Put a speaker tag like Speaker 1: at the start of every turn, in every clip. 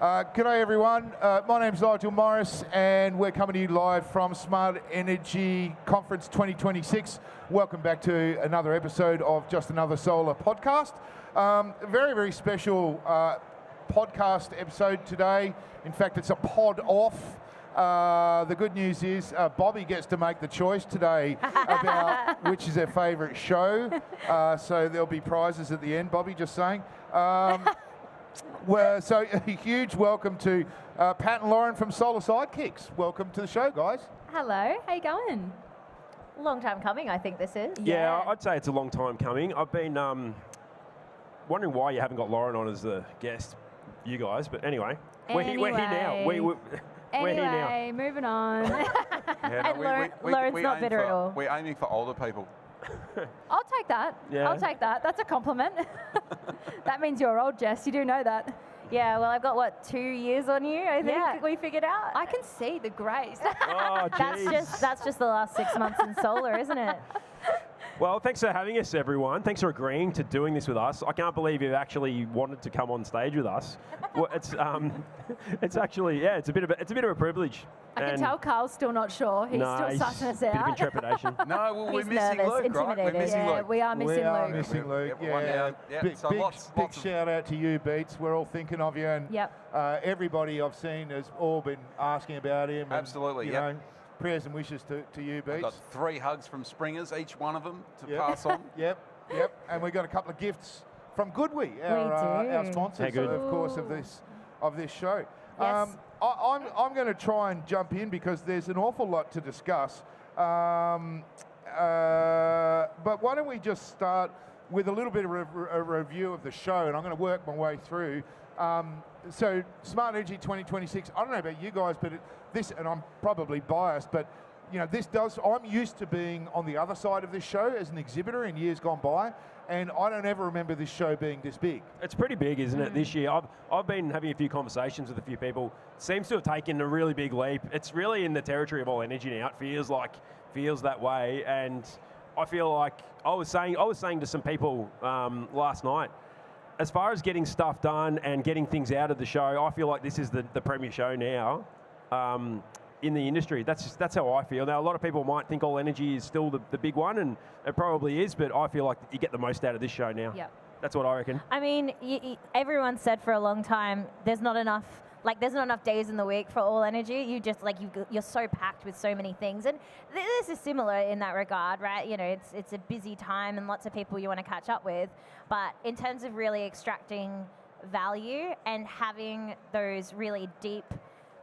Speaker 1: G'day everyone, my name's Nigel Morris and we're coming to you live from Smart Energy Conference 2026. Welcome back to another episode of Just Another Solar podcast. Very, very special podcast episode today. In fact, it's a pod off. The good news is Bobby gets to make the choice today about which is her favourite show. So there'll be prizes at the end, Bobby, just saying. Well, so a huge welcome to Pat and Lauren from Solar Sidekicks. Welcome to the show, guys.
Speaker 2: Hello, how you going? Long time coming, I think this is.
Speaker 3: Yeah, I'd say it's a long time coming. I've been wondering why you haven't got Lauren on as a guest, you guys. But anyway, we're here now. We're here now.
Speaker 2: Anyway, moving on.
Speaker 4: Yeah,
Speaker 2: And Lauren's not bitter at all.
Speaker 4: We're aiming for older people.
Speaker 2: I'll take that.
Speaker 3: Yeah.
Speaker 2: I'll take that. That's a compliment. That means you're old, Jess. You do know that.
Speaker 5: Yeah, well, I've got, what, 2 years on you, I think
Speaker 2: Yeah.
Speaker 5: we figured out?
Speaker 2: I can see the grace.
Speaker 3: Oh,
Speaker 5: That's just the last 6 months in solar, isn't it?
Speaker 3: Well, thanks for having us, everyone. Thanks for agreeing to doing this with us. I can't believe you've actually wanted to come on stage with us. Well, it's actually, yeah, it's a bit of a privilege.
Speaker 2: I can tell Carl's still not sure. He's still sussing us
Speaker 3: bit of
Speaker 2: out.
Speaker 3: intrepidation.
Speaker 4: No, well, we're
Speaker 5: He's
Speaker 4: missing
Speaker 5: nervous,
Speaker 4: Luke, right? We're
Speaker 5: intimidated.
Speaker 4: missing
Speaker 2: Yeah,
Speaker 4: Luke.
Speaker 2: we are missing
Speaker 1: We are
Speaker 2: Luke.
Speaker 1: missing Luke.
Speaker 4: Yeah, one down. Yeah,
Speaker 1: Big,
Speaker 4: so
Speaker 1: big,
Speaker 4: lots
Speaker 1: big
Speaker 4: of-
Speaker 1: shout out to you, Beats. We're all thinking of you, and
Speaker 2: Yep.
Speaker 1: everybody I've seen has all been asking about him. And,
Speaker 4: Absolutely,
Speaker 1: you
Speaker 4: yep.
Speaker 1: know, prayers and wishes to you,
Speaker 4: I've got
Speaker 1: Beats.
Speaker 4: 3 hugs from Springers, each one of them, to
Speaker 1: Yep.
Speaker 4: pass on.
Speaker 1: Yep. And we've got a couple of gifts from Goodwe, our
Speaker 5: do.
Speaker 1: sponsors,
Speaker 3: Hey, good.
Speaker 1: of course, of this show.
Speaker 5: Yes.
Speaker 1: I'm going to try and jump in because there's an awful lot to discuss. But why don't we just start with a little bit of a review of the show, and I'm going to work my way through. So Smart Energy 2026, I don't know about you guys, but and I'm probably biased, but you know, I'm used to being on the other side of this show as an exhibitor in years gone by, and I don't ever remember this show being this big.
Speaker 3: It's pretty big, isn't it, this year? I've been having a few conversations with a few people. Seems to have taken a really big leap. It's really in the territory of all energy now. It feels that way, and I feel like I was saying to some people last night, as far as getting stuff done and getting things out of the show, I feel like this is the premier show now. In the industry. That's how I feel. Now, a lot of people might think all energy is still the big one, and it probably is, but I feel like you get the most out of this show now.
Speaker 2: Yep.
Speaker 3: That's what I reckon.
Speaker 5: I mean, everyone said for a long time, there's not enough days in the week for all energy. You just, you're so packed with so many things. And this is similar in that regard, right? You know, it's a busy time and lots of people you want to catch up with. But in terms of really extracting value and having those really deep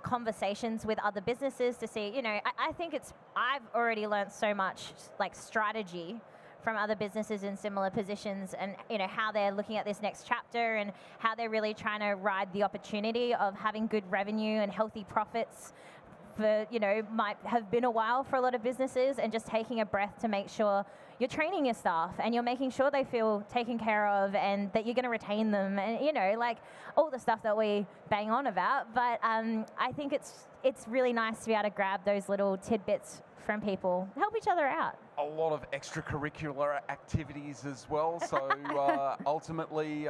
Speaker 5: conversations with other businesses to see, you know, I think I've already learned so much strategy from other businesses in similar positions, and you know how they're looking at this next chapter and how they're really trying to ride the opportunity of having good revenue and healthy profits for, you know, might have been a while for a lot of businesses, and just taking a breath to make sure you're training your staff and you're making sure they feel taken care of and that you're going to retain them, and you know, like all the stuff that we bang on about. But I think it's really nice to be able to grab those little tidbits from people, help each other out.
Speaker 4: A lot of extracurricular activities as well. So ultimately,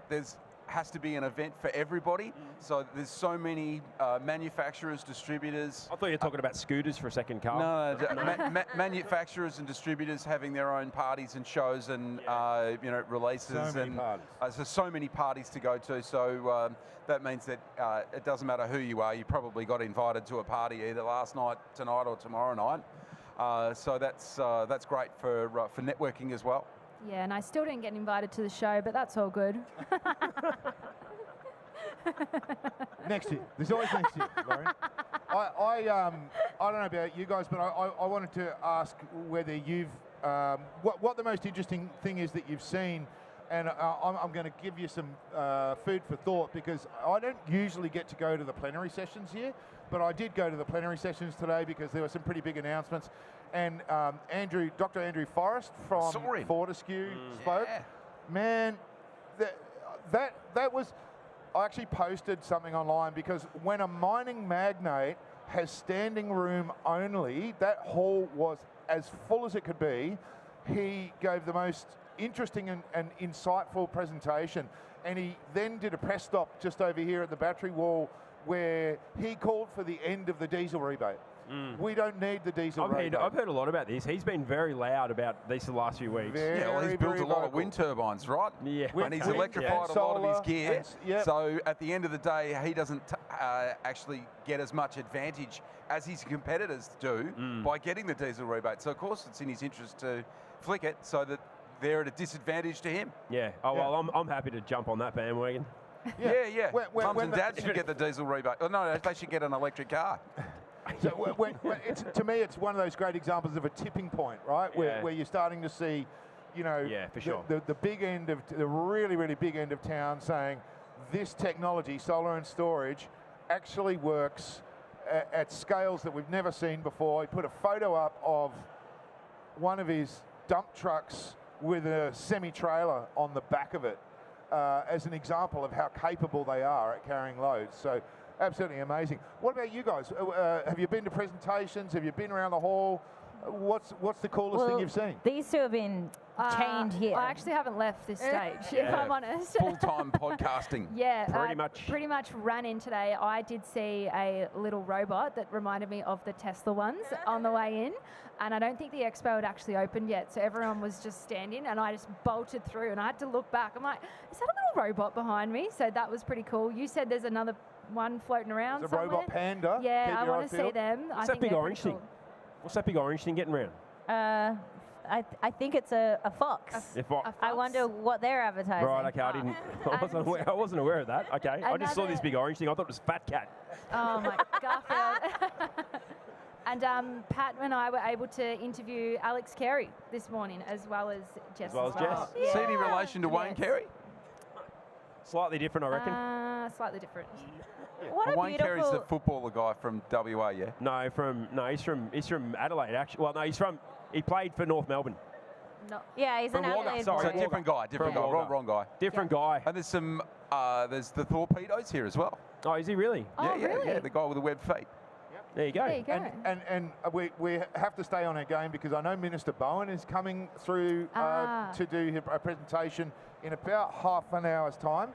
Speaker 4: there's has to be an event for everybody. So there's so many manufacturers, distributors.
Speaker 3: I thought you were talking about scooters for a second, Carl.
Speaker 4: No, manufacturers and distributors having their own parties and shows and you know, releases.
Speaker 1: So many parties.
Speaker 4: There's so many parties to go to. So that means that it doesn't matter who you are. You probably got invited to a party either last night, tonight, or tomorrow night. So that's great for networking as well.
Speaker 2: Yeah, and I still didn't get invited to the show, but that's all good.
Speaker 1: Next year. There's always next year, Lauren. I don't know about you guys, but I wanted to ask whether you've what the most interesting thing is that you've seen, and I'm going to give you some food for thought, because I don't usually get to go to the plenary sessions here, but I did go to the plenary sessions today because there were some pretty big announcements, and Dr. Andrew Forrest from Fortescue spoke.
Speaker 4: Yeah.
Speaker 1: Man, that was. I actually posted something online, because when a mining magnate has standing room only, that hall was as full as it could be. He gave the most interesting and insightful presentation. And he then did a press stop just over here at the battery wall where he called for the end of the diesel rebate. We don't need the diesel rebate.
Speaker 3: I've heard a lot about this. He's been very loud about this the last few weeks.
Speaker 4: He's built a lot of wind turbines, right?
Speaker 3: Yeah.
Speaker 4: And he's electrified a lot of his gear. So at the end of the day, he doesn't actually get as much advantage as his competitors do by getting the diesel rebate. So of course it's in his interest to flick it so that they're at a disadvantage to him.
Speaker 3: Yeah. Oh, well, I'm happy to jump on that bandwagon.
Speaker 4: Yeah. Mums and dads should get the diesel rebate. Oh, no, they should get an electric car.
Speaker 1: So to me, it's one of those great examples of a tipping point, right? Where you're starting to see,
Speaker 3: for sure.
Speaker 1: the big end of the really, really big end of town saying this technology, solar and storage, actually works at scales that we've never seen before. He put a photo up of one of his dump trucks with a semi-trailer on the back of it as an example of how capable they are at carrying loads. So. Absolutely amazing. What about you guys? Have you been to presentations? Have you been around the hall? What's the coolest thing you've seen?
Speaker 5: These two have been chained here.
Speaker 2: I actually haven't left this stage, if I'm honest.
Speaker 4: Full-time podcasting.
Speaker 2: Yeah,
Speaker 3: pretty much
Speaker 2: ran in today. I did see a little robot that reminded me of the Tesla ones on the way in, and I don't think the expo had actually opened yet, so everyone was just standing, and I just bolted through, and I had to look back. I'm like, is that a little robot behind me? So that was pretty cool. You said there's another one floating around
Speaker 1: There's a
Speaker 2: somewhere.
Speaker 1: robot panda.
Speaker 2: Yeah, I want to see them.
Speaker 3: What's that big orange thing? What's that big orange thing getting around?
Speaker 5: I think it's a fox.
Speaker 3: A fox.
Speaker 5: I wonder what they're advertising.
Speaker 3: Right, okay, I wasn't aware of that. Okay, I just saw this big orange thing. I thought it was Fat Cat.
Speaker 2: Oh my Garfield. And Pat and I were able to interview Alex Carey this morning, as well as Jess.
Speaker 3: Jess.
Speaker 4: See any relation to Wayne Carey?
Speaker 3: Slightly different, I reckon.
Speaker 2: Slightly different.
Speaker 5: What a
Speaker 4: Wayne
Speaker 5: beautiful...
Speaker 4: Carey's the footballer guy from WA, yeah?
Speaker 3: No, he's from Adelaide, actually. Well, no, he played for North Melbourne.
Speaker 2: No.
Speaker 5: Yeah, he's
Speaker 3: From
Speaker 5: an
Speaker 3: Wagga,
Speaker 5: Adelaide
Speaker 3: sorry.
Speaker 5: boy.
Speaker 4: So different guy, wrong guy.
Speaker 3: Different guy.
Speaker 4: And there's some, there's the torpedoes here as well.
Speaker 3: Oh, is he really?
Speaker 4: Yeah, the guy with the webbed feet.
Speaker 3: There you go.
Speaker 2: There you go.
Speaker 1: And we have to stay on our game because I know Minister Bowen is coming through to do a presentation in about half an hour's time.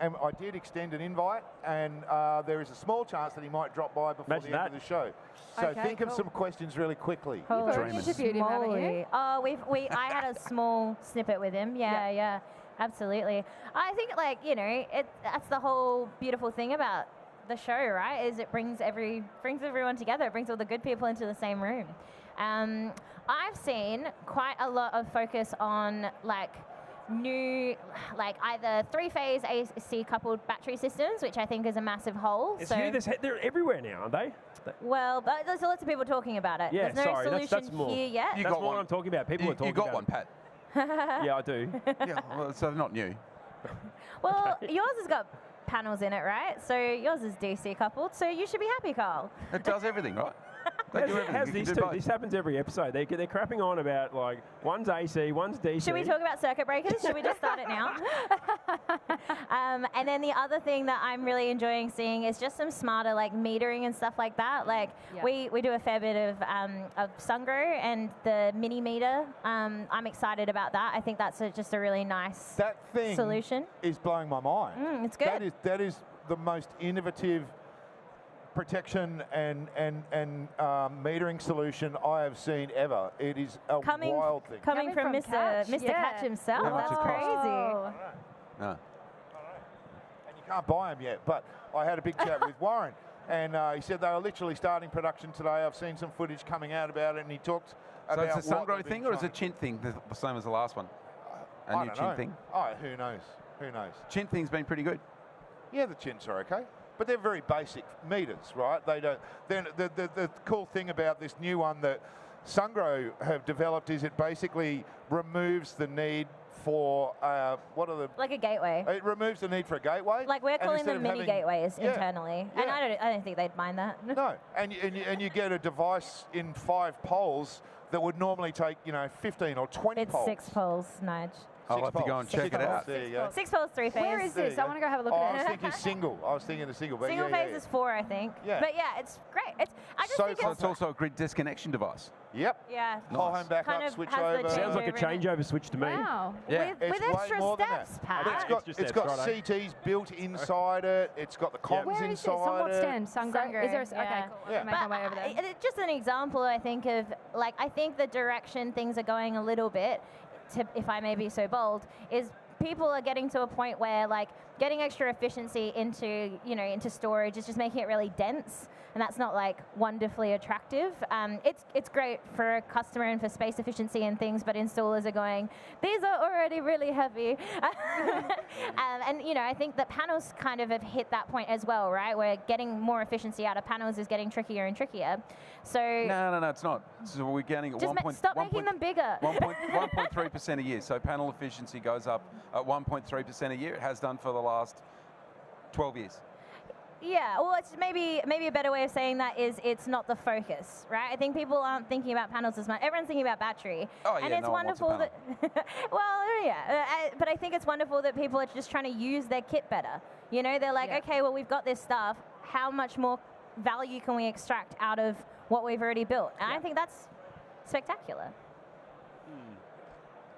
Speaker 1: And I did extend an invite, and there is a small chance that he might drop by before the end of the show. So think of some questions really quickly.
Speaker 2: You've already interviewed him, haven't you?
Speaker 5: Oh, I had a small snippet with him. Yeah, absolutely. I think, that's the whole beautiful thing about the show, right? Is it brings everyone together. It brings all the good people into the same room. I've seen quite a lot of focus on new, either three-phase AC coupled battery systems, which I think is a massive hole.
Speaker 3: They're everywhere now, aren't they?
Speaker 5: Well, but there's lots of people talking about it.
Speaker 3: Yeah,
Speaker 5: there's no solution
Speaker 3: that's more.
Speaker 5: here yet.
Speaker 3: That's what I'm talking about. People are talking about.
Speaker 4: You got one, Pat.
Speaker 3: Yeah, I do.
Speaker 4: Yeah, well, so not new.
Speaker 5: Well, yours has got panels in it, right? So yours is DC coupled, so you should be happy, Carl.
Speaker 4: It does everything, right? They do everything.
Speaker 3: How's
Speaker 4: You
Speaker 3: these
Speaker 4: can
Speaker 3: two?
Speaker 4: do both.
Speaker 3: This happens every episode. They're crapping on about one's AC, one's DC.
Speaker 5: Should we talk about circuit breakers? Should we just start it now? And then the other thing that I'm really enjoying seeing is just some smarter metering and stuff like that. We do a fair bit of Sungrow and the mini meter. I'm excited about that. I think that's just a really nice solution.
Speaker 1: Is blowing my mind.
Speaker 5: It's good.
Speaker 1: That is the most innovative protection and metering solution I have seen ever. It is a wild thing.
Speaker 5: Coming from Mr. Catch himself. That's crazy.
Speaker 4: No.
Speaker 1: And you can't buy them yet, but I had a big chat with Warren, and he said they were literally starting production today. I've seen some footage coming out about it, and he talked about
Speaker 4: So it's a Sungrow thing or is it a Chint thing, the same as the last one? A new Chint thing?
Speaker 1: Oh, who knows? Who knows?
Speaker 4: Chint thing's been pretty good.
Speaker 1: Yeah, the Chints are okay. But they're very basic meters, right? They don't. Then the cool thing about this new one that Sungrow have developed is it basically removes the need for
Speaker 5: like a gateway.
Speaker 1: It removes the need for a gateway.
Speaker 5: We're calling them mini gateways internally, and I don't think they'd mind that.
Speaker 1: No, and you get a device in 5 poles that would normally take 15 or 20
Speaker 5: it's
Speaker 1: poles.
Speaker 5: 6 poles, Nige.
Speaker 4: I'll have to go and check it out.
Speaker 1: There you go.
Speaker 5: 6 poles, 3 phase.
Speaker 2: Where is
Speaker 1: There
Speaker 2: this?
Speaker 1: you
Speaker 2: I
Speaker 1: go.
Speaker 2: want to go have a look
Speaker 1: Oh, I
Speaker 2: at
Speaker 1: was
Speaker 2: it.
Speaker 1: thinking single. I was thinking the single. But
Speaker 5: Single phase is 4, I think.
Speaker 1: Yeah.
Speaker 5: But yeah, it's great. I just
Speaker 1: So
Speaker 5: think
Speaker 4: So it's also a grid disconnection device.
Speaker 1: Yep.
Speaker 5: yeah.
Speaker 1: Whole home backup,
Speaker 5: Kind of
Speaker 1: switch
Speaker 5: has the
Speaker 1: over.
Speaker 3: Sounds like a
Speaker 5: Changeover in it.
Speaker 3: changeover switch to me.
Speaker 2: Wow.
Speaker 4: Yeah.
Speaker 5: With
Speaker 1: It's way
Speaker 5: extra
Speaker 1: more than
Speaker 5: steps,
Speaker 1: that.
Speaker 5: Pat.
Speaker 1: It's got,
Speaker 3: Extra
Speaker 1: it's
Speaker 3: steps,
Speaker 1: got
Speaker 3: right,
Speaker 1: CTs built inside it. It's got the comms
Speaker 2: Where is this?
Speaker 1: inside
Speaker 2: On what
Speaker 1: it.
Speaker 2: stand? Sungrow? Is there a,
Speaker 5: Yeah.
Speaker 2: Okay, cool.
Speaker 1: Yeah.
Speaker 2: I'll make my way over there.
Speaker 5: It's just an example, I think, of like I think the direction things are going a little bit, if I may be so bold, is people are getting to a point where like getting extra efficiency into storage is just making it really dense, and that's not like wonderfully attractive. It's great for a customer and for space efficiency and things, but installers are going, these are already really heavy. And I think that panels kind of have hit that point as well, right? Where getting more efficiency out of panels is getting trickier and trickier. So
Speaker 4: No, it's not. So we're getting at
Speaker 5: just stop making them bigger.
Speaker 4: 1.3% a year. So panel efficiency goes up at 1.3% a year. It has done for the last 12 years.
Speaker 5: Yeah, well, it's maybe a better way of saying that is it's not the focus, right? I think people aren't thinking about panels as much. Everyone's thinking about battery.
Speaker 4: Oh, yeah,
Speaker 5: and it's
Speaker 4: no one wants a
Speaker 5: wonderful that. Well, yeah, but I think it's wonderful that people are just trying to use their kit better. They're like,
Speaker 2: Yeah.
Speaker 5: okay, well, we've got this stuff. How much more value can we extract out of what we've already built? And I think that's spectacular.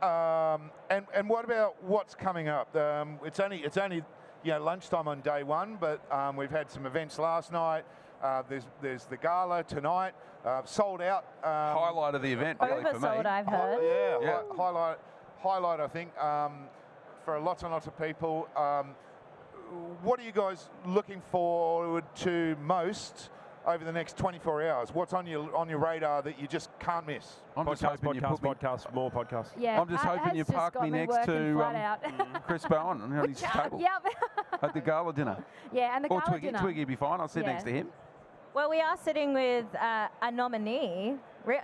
Speaker 1: And what about what's coming up? It's only lunchtime on day one, but we've had some events last night. There's the gala tonight, sold out.
Speaker 4: Highlight of the event, really, for me.
Speaker 5: Oversold, I've heard.
Speaker 1: Yeah. Highlight. I think for lots and lots of people. What are you guys looking forward to most over the next 24 hours? What's on your radar that you just can't miss?
Speaker 4: I'm just hoping you put me.
Speaker 3: More podcasts.
Speaker 2: Yeah,
Speaker 4: I'm just
Speaker 2: Pat
Speaker 4: hoping
Speaker 2: has
Speaker 4: you
Speaker 2: just
Speaker 4: park
Speaker 2: got
Speaker 4: me next
Speaker 2: working
Speaker 4: to
Speaker 2: flat out.
Speaker 4: Chris Bowen on his table
Speaker 2: Yep.
Speaker 4: at the gala dinner.
Speaker 2: Yeah, and the
Speaker 4: Or
Speaker 2: gala
Speaker 4: Twiggy.
Speaker 2: dinner.
Speaker 4: Twiggy would be fine. I'll sit
Speaker 2: Yeah.
Speaker 4: next to him.
Speaker 5: Well, we are sitting with a nominee,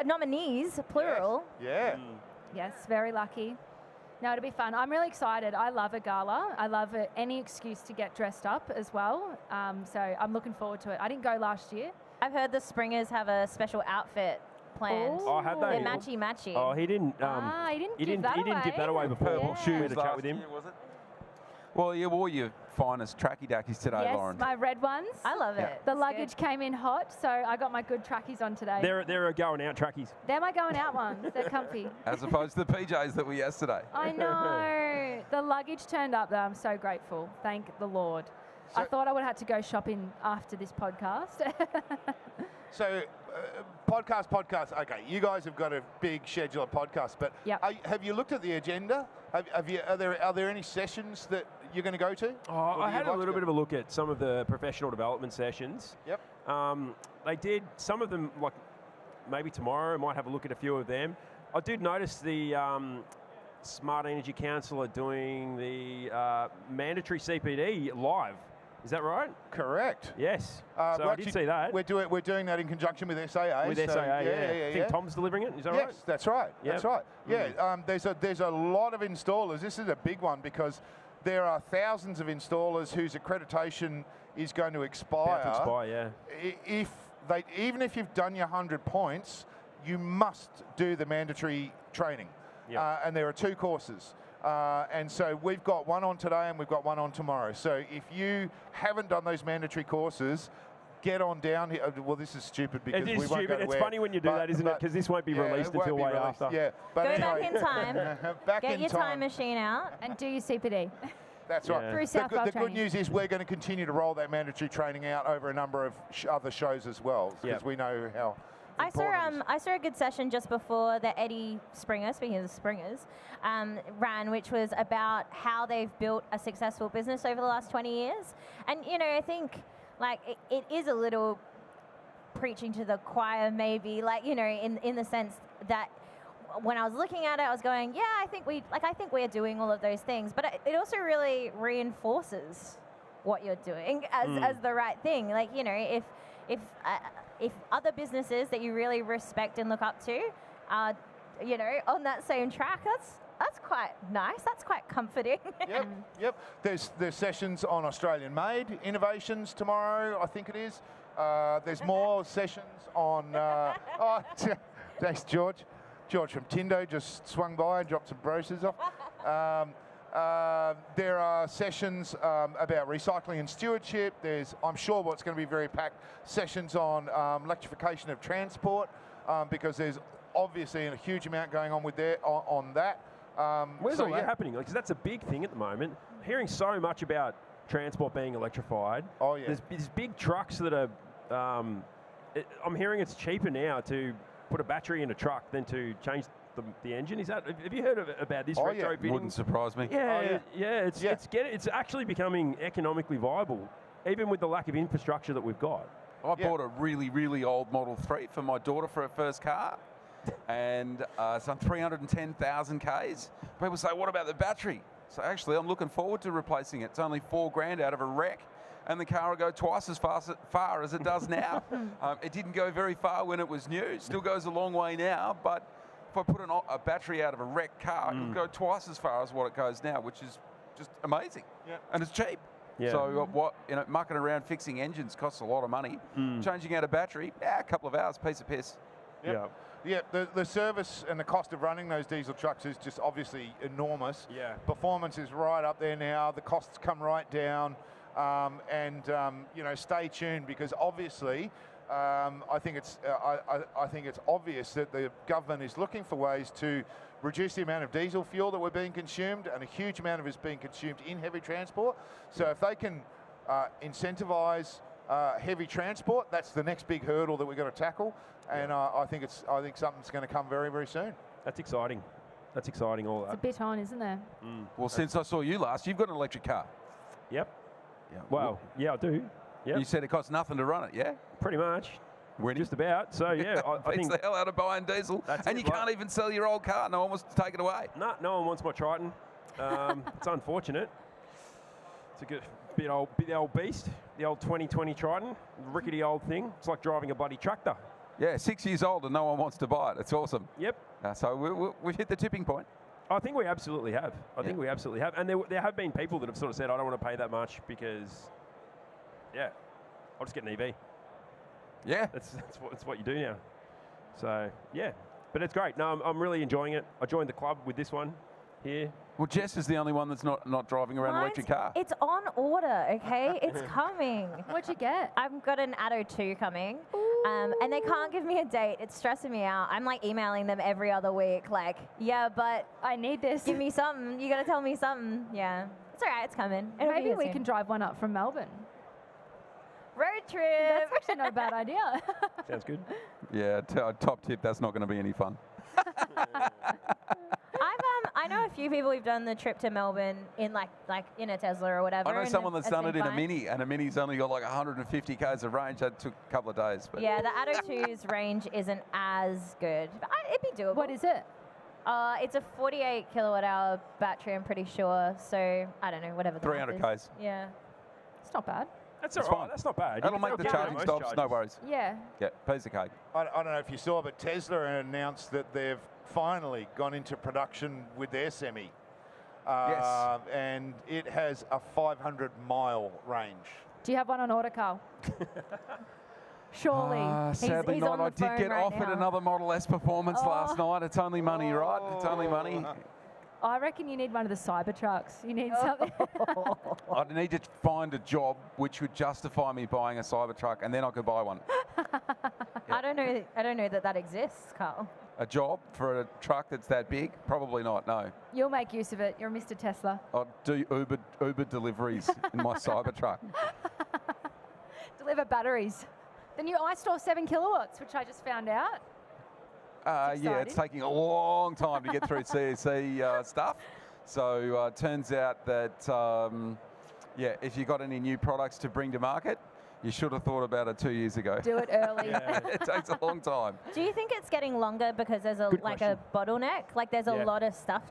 Speaker 5: nominees, plural.
Speaker 1: Yeah.
Speaker 2: Yes, very lucky. No, it'll be fun. I'm really excited. I love a gala. I love any excuse to get dressed up as well. So I'm looking forward to it. I didn't go last year.
Speaker 5: I've heard the Springers have a special outfit planned.
Speaker 3: Oh, had they?
Speaker 5: They're matchy-matchy.
Speaker 3: Oh, he didn't.
Speaker 2: He didn't give that away.
Speaker 3: before.
Speaker 2: Purple
Speaker 3: We had
Speaker 4: shoes
Speaker 3: a chat
Speaker 4: last
Speaker 3: with him.
Speaker 4: year, was it? Well, you wore your finest tracky dackies today,
Speaker 2: Yes,
Speaker 4: Lauren.
Speaker 2: my red ones.
Speaker 5: I love
Speaker 4: Yeah.
Speaker 5: it.
Speaker 2: The
Speaker 5: It's
Speaker 2: luggage
Speaker 5: good.
Speaker 2: came in hot, so I got my good trackies on today.
Speaker 3: They're going out trackies.
Speaker 2: They're my going out ones. They're comfy.
Speaker 4: As opposed to the PJs that were yesterday.
Speaker 2: I know. The luggage turned up, though. I'm so grateful. Thank the Lord. I thought I would have had to go shopping after this podcast.
Speaker 1: So, podcast. Okay, you guys have got a big schedule of podcasts, but
Speaker 2: Yep.
Speaker 1: have you looked at the agenda? Are there any sessions that you're going to go to?
Speaker 3: Oh,
Speaker 1: Or do
Speaker 3: I
Speaker 1: you
Speaker 3: had a
Speaker 1: like
Speaker 3: little
Speaker 1: to
Speaker 3: bit of a look at some of the professional development sessions.
Speaker 1: Yep.
Speaker 3: They did some of them, like maybe tomorrow. I might have a look at a few of them. I did notice the Smart Energy Council are doing the mandatory CPD live. Is that right?
Speaker 1: Correct.
Speaker 3: Yes.
Speaker 1: We're
Speaker 3: So I
Speaker 1: actually-
Speaker 3: did see that.
Speaker 1: We're doing that in conjunction with SAA.
Speaker 3: With
Speaker 1: so
Speaker 3: SAA,
Speaker 1: yeah.
Speaker 3: I think Tom's delivering it. Is that
Speaker 1: Yes,
Speaker 3: right?
Speaker 1: that's right. That's
Speaker 3: Yep.
Speaker 1: right. Yeah, there's a lot of installers. This is a big one because there are thousands of installers whose accreditation is going to expire.
Speaker 3: About to expire, yeah.
Speaker 1: Even if you've done your 100 points, you must do the mandatory training.
Speaker 3: Yep.
Speaker 1: And there are 2 courses. And so we've got one on today and we've got one on tomorrow. So if you haven't done those mandatory courses, get on down here. Well, this is stupid because
Speaker 3: It
Speaker 1: we
Speaker 3: is
Speaker 1: won't
Speaker 3: stupid.
Speaker 1: go to
Speaker 3: It's
Speaker 1: where,
Speaker 3: funny when you do that, isn't it? Because this won't be released
Speaker 1: it won't
Speaker 3: until
Speaker 1: be
Speaker 3: way
Speaker 1: released,
Speaker 3: after.
Speaker 1: Yeah, but
Speaker 5: Go
Speaker 1: anyway,
Speaker 5: back in time.
Speaker 1: back
Speaker 5: Get
Speaker 1: in
Speaker 5: your
Speaker 1: time.
Speaker 5: time machine out.
Speaker 2: And do your CPD.
Speaker 1: That's
Speaker 3: Yeah.
Speaker 1: right.
Speaker 2: Through
Speaker 1: The
Speaker 2: South
Speaker 1: good,
Speaker 2: Wales
Speaker 1: the good
Speaker 2: training.
Speaker 1: news is we're going to continue to roll that mandatory training out over a number of other shows as well, because
Speaker 3: Yep.
Speaker 1: we know how
Speaker 5: I
Speaker 1: important it is.
Speaker 5: saw a good session just before the Eddie Springer, speaking of the Springers, ran, which was about how they've built a successful business over the last 20 years. And, I think, like, it is a little preaching to the choir, maybe, like, in the sense that when I was looking at it, I was going, yeah, I think we're doing all of those things. But it also really reinforces what you're doing as the right thing. Like, if other businesses that you really respect and look up to are, on that same track, that's quite nice. That's quite comforting.
Speaker 1: Yep. There's sessions on Australian-made innovations tomorrow, I think it is. There's more sessions on... thanks, George. George from Tindo just swung by and dropped some brochures off. There are sessions about recycling and stewardship. There's, I'm sure, what's going to be very packed sessions on electrification of transport, because there's obviously a huge amount going on with on that.
Speaker 3: Where's all that happening? Because that's a big thing at the moment. Hearing so much about transport being electrified.
Speaker 1: Oh yeah.
Speaker 3: There's these big trucks that are. I'm hearing it's cheaper now to put a battery in a truck than to change the engine. Is that? Have you heard about this retrofitting?
Speaker 4: Wouldn't surprise me.
Speaker 3: Yeah, it's actually becoming economically viable, even with the lack of infrastructure that we've got.
Speaker 4: I bought a really, really old Model 3 for my daughter for her first car, and some 310,000 Ks. People say, what about the battery? So actually, I'm looking forward to replacing it. It's only $4,000 out of a wreck, and the car will go twice as far as it does now. It didn't go very far when it was new. Still goes a long way now, but if I put a battery out of a wrecked car, it'll go twice as far as what it goes now, which is just amazing. Yeah. And it's cheap.
Speaker 3: Yeah.
Speaker 4: So mucking around fixing engines costs a lot of money. Changing out a battery, a couple of hours, piece of piss.
Speaker 1: Yep. Yeah, the service and the cost of running those diesel trucks is just obviously enormous.
Speaker 3: Yeah.
Speaker 1: Performance is right up there now. The costs come right down, stay tuned, because obviously, I think it's obvious that the government is looking for ways to reduce the amount of diesel fuel that we're being consumed, and a huge amount of it is being consumed in heavy transport. So if they can incentivise heavy transport, that's the next big hurdle that we've got to tackle. And I think something's going to come very, very soon.
Speaker 3: That's exciting. That's exciting. All that.
Speaker 2: It's a bit on, isn't there?
Speaker 4: Well, since I saw you last, you've got an electric car.
Speaker 3: Yep. Yeah. Well, yeah, I do. Yep.
Speaker 4: You said it costs nothing to run it, yeah?
Speaker 3: Pretty much.
Speaker 4: Winning.
Speaker 3: Just about. So yeah, I think
Speaker 4: the hell out of buying diesel, and you can't even sell your old car. No one wants to take it away.
Speaker 3: No one wants my Triton. It's unfortunate. It's a good bit old beast, the old 2020 Triton, rickety old thing. It's like driving a bloody tractor.
Speaker 4: Yeah, 6 years old and no one wants to buy it. It's awesome.
Speaker 3: Yep.
Speaker 4: So we've hit the tipping point.
Speaker 3: I think we absolutely have. I think we absolutely have. And there have been people that have sort of said, I don't want to pay that much because, I'll just get an EV.
Speaker 4: Yeah.
Speaker 3: That's what you do now. So, yeah. But it's great. No, I'm really enjoying it. I joined the club with this one here.
Speaker 4: Well, Jess is the only one that's not driving around an electric car.
Speaker 5: It's on order, okay? It's coming.
Speaker 2: What'd you get?
Speaker 5: I've got an Addo 2 coming. And they can't give me a date. It's stressing me out. I'm like emailing them every other week, like, yeah, but
Speaker 2: I need this.
Speaker 5: Give me something. You got to tell me something. Yeah. It's all right. It's coming.
Speaker 2: Maybe we can drive one up from Melbourne.
Speaker 5: Road trip.
Speaker 2: That's actually not a bad idea.
Speaker 3: Sounds good.
Speaker 4: Yeah, top tip, that's not going to be any fun.
Speaker 5: I know a few people who've done the trip to Melbourne in like in a Tesla or whatever.
Speaker 4: I know someone that's done it in
Speaker 5: fine.
Speaker 4: a Mini, and a Mini's only got like 150 k's of range. That took a couple of days. But
Speaker 5: yeah, the Addo 2's range isn't as good. But it'd be doable.
Speaker 2: What is it?
Speaker 5: It's a 48 kilowatt hour battery, I'm pretty sure. So I don't know, whatever the
Speaker 4: 300
Speaker 5: math is.
Speaker 4: k's.
Speaker 5: Yeah.
Speaker 2: It's not bad.
Speaker 3: That's all right. That's not bad.
Speaker 4: That'll make the charging stops, no worries.
Speaker 2: Yeah.
Speaker 4: Yeah, piece of cake.
Speaker 1: I don't know if you saw, but Tesla announced that they've finally gone into production with their Semi.
Speaker 4: Yes.
Speaker 1: And it has a 500-mile range.
Speaker 2: Do you have one on order, Carl? Surely.
Speaker 4: Sadly
Speaker 5: he's
Speaker 4: not.
Speaker 5: on the
Speaker 4: I did
Speaker 5: phone
Speaker 4: get
Speaker 5: right
Speaker 4: offered
Speaker 5: now.
Speaker 4: another Model S Performance last night. It's only money, right? It's only money.
Speaker 2: I reckon you need one of the Cybertrucks. You need something.
Speaker 4: I'd need to find a job which would justify me buying a Cybertruck, and then I could buy one.
Speaker 5: I don't know that exists, Carl.
Speaker 4: A job for a truck that's that big? Probably not, no.
Speaker 2: You'll make use of it. You're Mr. Tesla.
Speaker 4: I'd do Uber deliveries in my Cybertruck.
Speaker 2: Deliver batteries. The new iStore 7 kilowatts, which I just found out.
Speaker 4: Yeah, it's taking a long time to get through CEC stuff. So it turns out that, if you've got any new products to bring to market, you should have thought about it 2 years ago.
Speaker 2: Do it early.
Speaker 4: It takes a long time.
Speaker 5: Do you think it's getting longer because there's a bottleneck? Like there's a lot of stuff.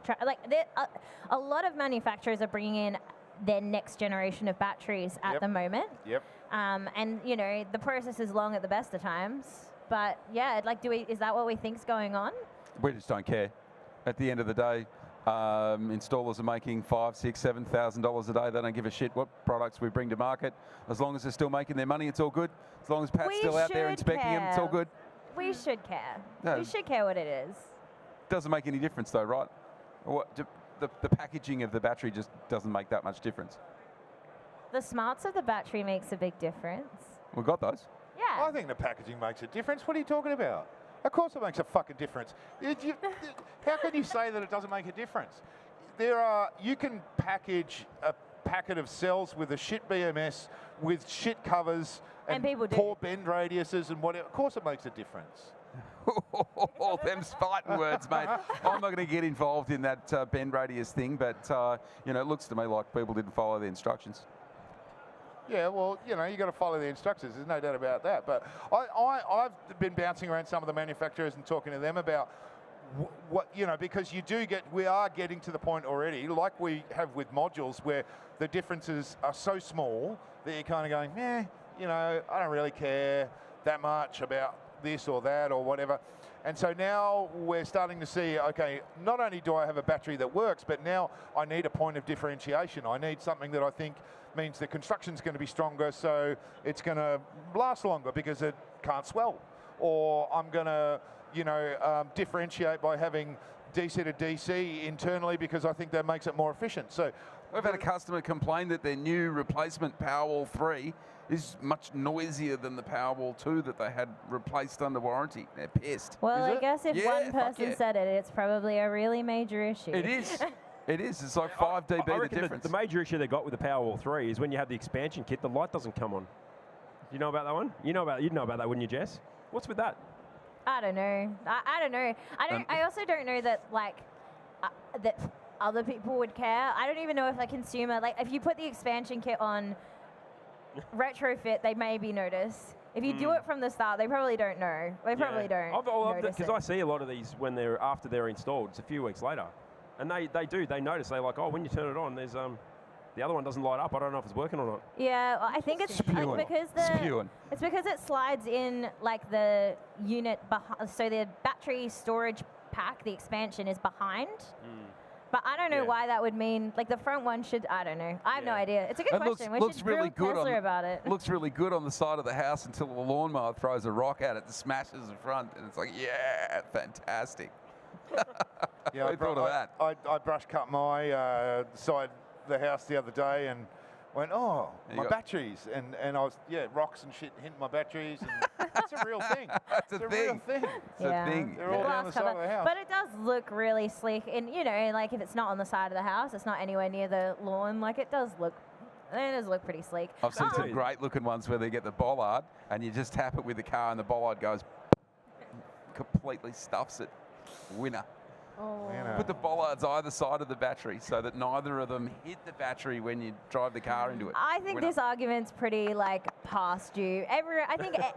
Speaker 5: A lot of manufacturers are bringing in their next generation of batteries at the moment.
Speaker 1: Yep.
Speaker 5: And the process is long at the best of times. But yeah, is that what we think's going on?
Speaker 4: We just don't care. At the end of the day, installers are making $5,000, $6,000, $7,000 a day. They don't give a shit what products we bring to market. As long as they're still making their money, it's all good. As long as Pat's still out there inspecting them, it's all good.
Speaker 5: We should care.
Speaker 4: No.
Speaker 5: We should care what it is.
Speaker 4: Doesn't make any difference though, right? the packaging of the battery just doesn't make that much difference.
Speaker 5: The smarts of the battery makes a big difference.
Speaker 4: We've got those.
Speaker 5: Yeah.
Speaker 1: I think the packaging makes a difference. What are you talking about? Of course it makes a fucking difference. How can you say that it doesn't make a difference? You can package a packet of cells with a shit BMS, with shit covers,
Speaker 5: And people do.
Speaker 1: poor bend radiuses and whatever. Of course it makes a difference.
Speaker 4: Them fighting words, mate. I'm not going to get involved in that bend radius thing, but it looks to me like people didn't follow the instructions.
Speaker 1: Yeah, well, you got to follow the instructions. There's no doubt about that. But I've been bouncing around some of the manufacturers and talking to them about what because we are getting to the point already, like we have with modules, where the differences are so small that you're kind of going, I don't really care that much about this or that or whatever. And so now we're starting to see, okay, not only do I have a battery that works, but now I need a point of differentiation. I need something that I think means the construction's going to be stronger, so it's going to last longer because it can't swell. Or I'm going to, differentiate by having DC to DC internally because I think that makes it more efficient. So
Speaker 4: We've had a customer complain that their new replacement Powerwall 3 is much noisier than the Powerwall 2 that they had replaced under warranty. They're pissed.
Speaker 5: Well,
Speaker 1: Is
Speaker 5: I
Speaker 1: it?
Speaker 5: guess if
Speaker 4: Yeah,
Speaker 5: one
Speaker 4: fuck
Speaker 5: person
Speaker 4: yeah.
Speaker 5: said it, it's probably a really major issue.
Speaker 4: It is. It is. It's like 5 dB
Speaker 3: I
Speaker 4: the
Speaker 3: reckon
Speaker 4: difference.
Speaker 3: the major issue they got with the Powerwall 3 is when you have the expansion kit, the light doesn't come on. You know about that one? You'd know about that, wouldn't you, Jess? What's with that?
Speaker 5: I don't know. I don't know. I also don't know that that other people would care. I don't even know if a consumer, if you put the expansion kit on retrofit, they maybe notice. If you do it from the start, they probably don't know. They probably don't notice
Speaker 3: Because I see a lot of these when after they're installed, it's a few weeks later. And they notice, they're like, oh, when you turn it on, there's the other one doesn't light up. I don't know if it's working or not.
Speaker 5: Yeah, well, I think it's
Speaker 4: Spewing.
Speaker 5: it's because it slides in the unit behind. So the battery storage pack, the expansion, is behind. But I don't know why that would mean. The front one should. I don't know. I have no idea. It's a good question. We should
Speaker 4: really
Speaker 5: grill
Speaker 4: good
Speaker 5: Tesla about it.
Speaker 4: Looks really good on the side of the house until the lawnmower throws a rock at it and smashes the front, and it's like, yeah, fantastic.
Speaker 1: Yeah,
Speaker 4: I thought of that.
Speaker 1: I brush cut my side of the house the other day and went, oh,
Speaker 4: You
Speaker 1: my
Speaker 4: got-
Speaker 1: batteries. And I was, rocks and shit hitting my batteries. And it's a real thing.
Speaker 4: It's a
Speaker 1: It's a
Speaker 4: thing.
Speaker 1: real thing.
Speaker 4: It's a thing.
Speaker 1: They're all down the side of the house.
Speaker 5: But it does look really sleek. And, if it's not on the side of the house, it's not anywhere near the lawn, it does look pretty sleek.
Speaker 4: I've seen
Speaker 5: Oh,
Speaker 4: some great looking ones where they get the bollard and you just tap it with the car and the bollard goes completely stuffs it. Winner.
Speaker 5: Oh.
Speaker 4: Put the bollards either side of the battery so that neither of them hit the battery when you drive the car into it.
Speaker 5: I think
Speaker 4: Winner.
Speaker 5: this argument's pretty past due. I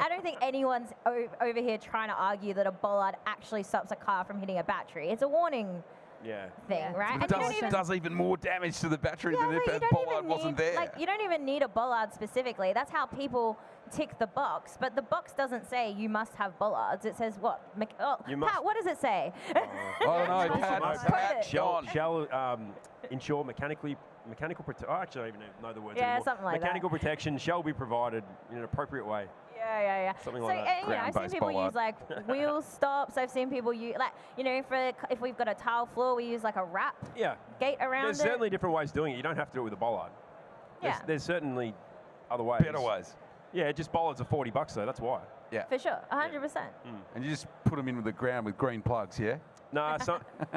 Speaker 5: don't think anyone's over here trying to argue that a bollard actually stops a car from hitting a battery. It's a warning
Speaker 3: Yeah.
Speaker 5: thing,
Speaker 2: Yeah.
Speaker 5: right?
Speaker 4: It
Speaker 5: And you don't
Speaker 4: does even more damage to the battery than if
Speaker 5: but
Speaker 4: that
Speaker 5: you don't
Speaker 4: bollard
Speaker 5: even
Speaker 4: wasn't
Speaker 5: need,
Speaker 4: there.
Speaker 5: you don't even need a bollard specifically. That's how people tick the box. But the box doesn't say you must have bollards. It says what?
Speaker 3: You must-
Speaker 5: Pat, what does it say?
Speaker 4: I don't know, Pat,
Speaker 5: Put it.
Speaker 3: Shall ensure mechanical protection. I actually don't even know the words
Speaker 5: Yeah,
Speaker 3: anymore.
Speaker 5: something like that.
Speaker 3: Mechanical protection shall be provided in an appropriate way.
Speaker 5: Yeah.
Speaker 3: Something
Speaker 5: so,
Speaker 3: like that.
Speaker 5: I've seen
Speaker 4: Ground-based
Speaker 5: people
Speaker 4: bollard.
Speaker 5: use wheel stops. I've seen people use if we've got a tile floor, we use a wrap
Speaker 3: Yeah.
Speaker 5: gate around
Speaker 3: There's
Speaker 5: it.
Speaker 3: certainly different ways of doing it. You don't have to do it with a bollard.
Speaker 5: Yeah.
Speaker 3: There's certainly other ways.
Speaker 4: Better ways.
Speaker 3: Yeah, just bollards are $40 though. That's why.
Speaker 4: Yeah.
Speaker 5: For sure, 100%.
Speaker 4: And you just put them into the ground with green plugs, yeah?
Speaker 3: No,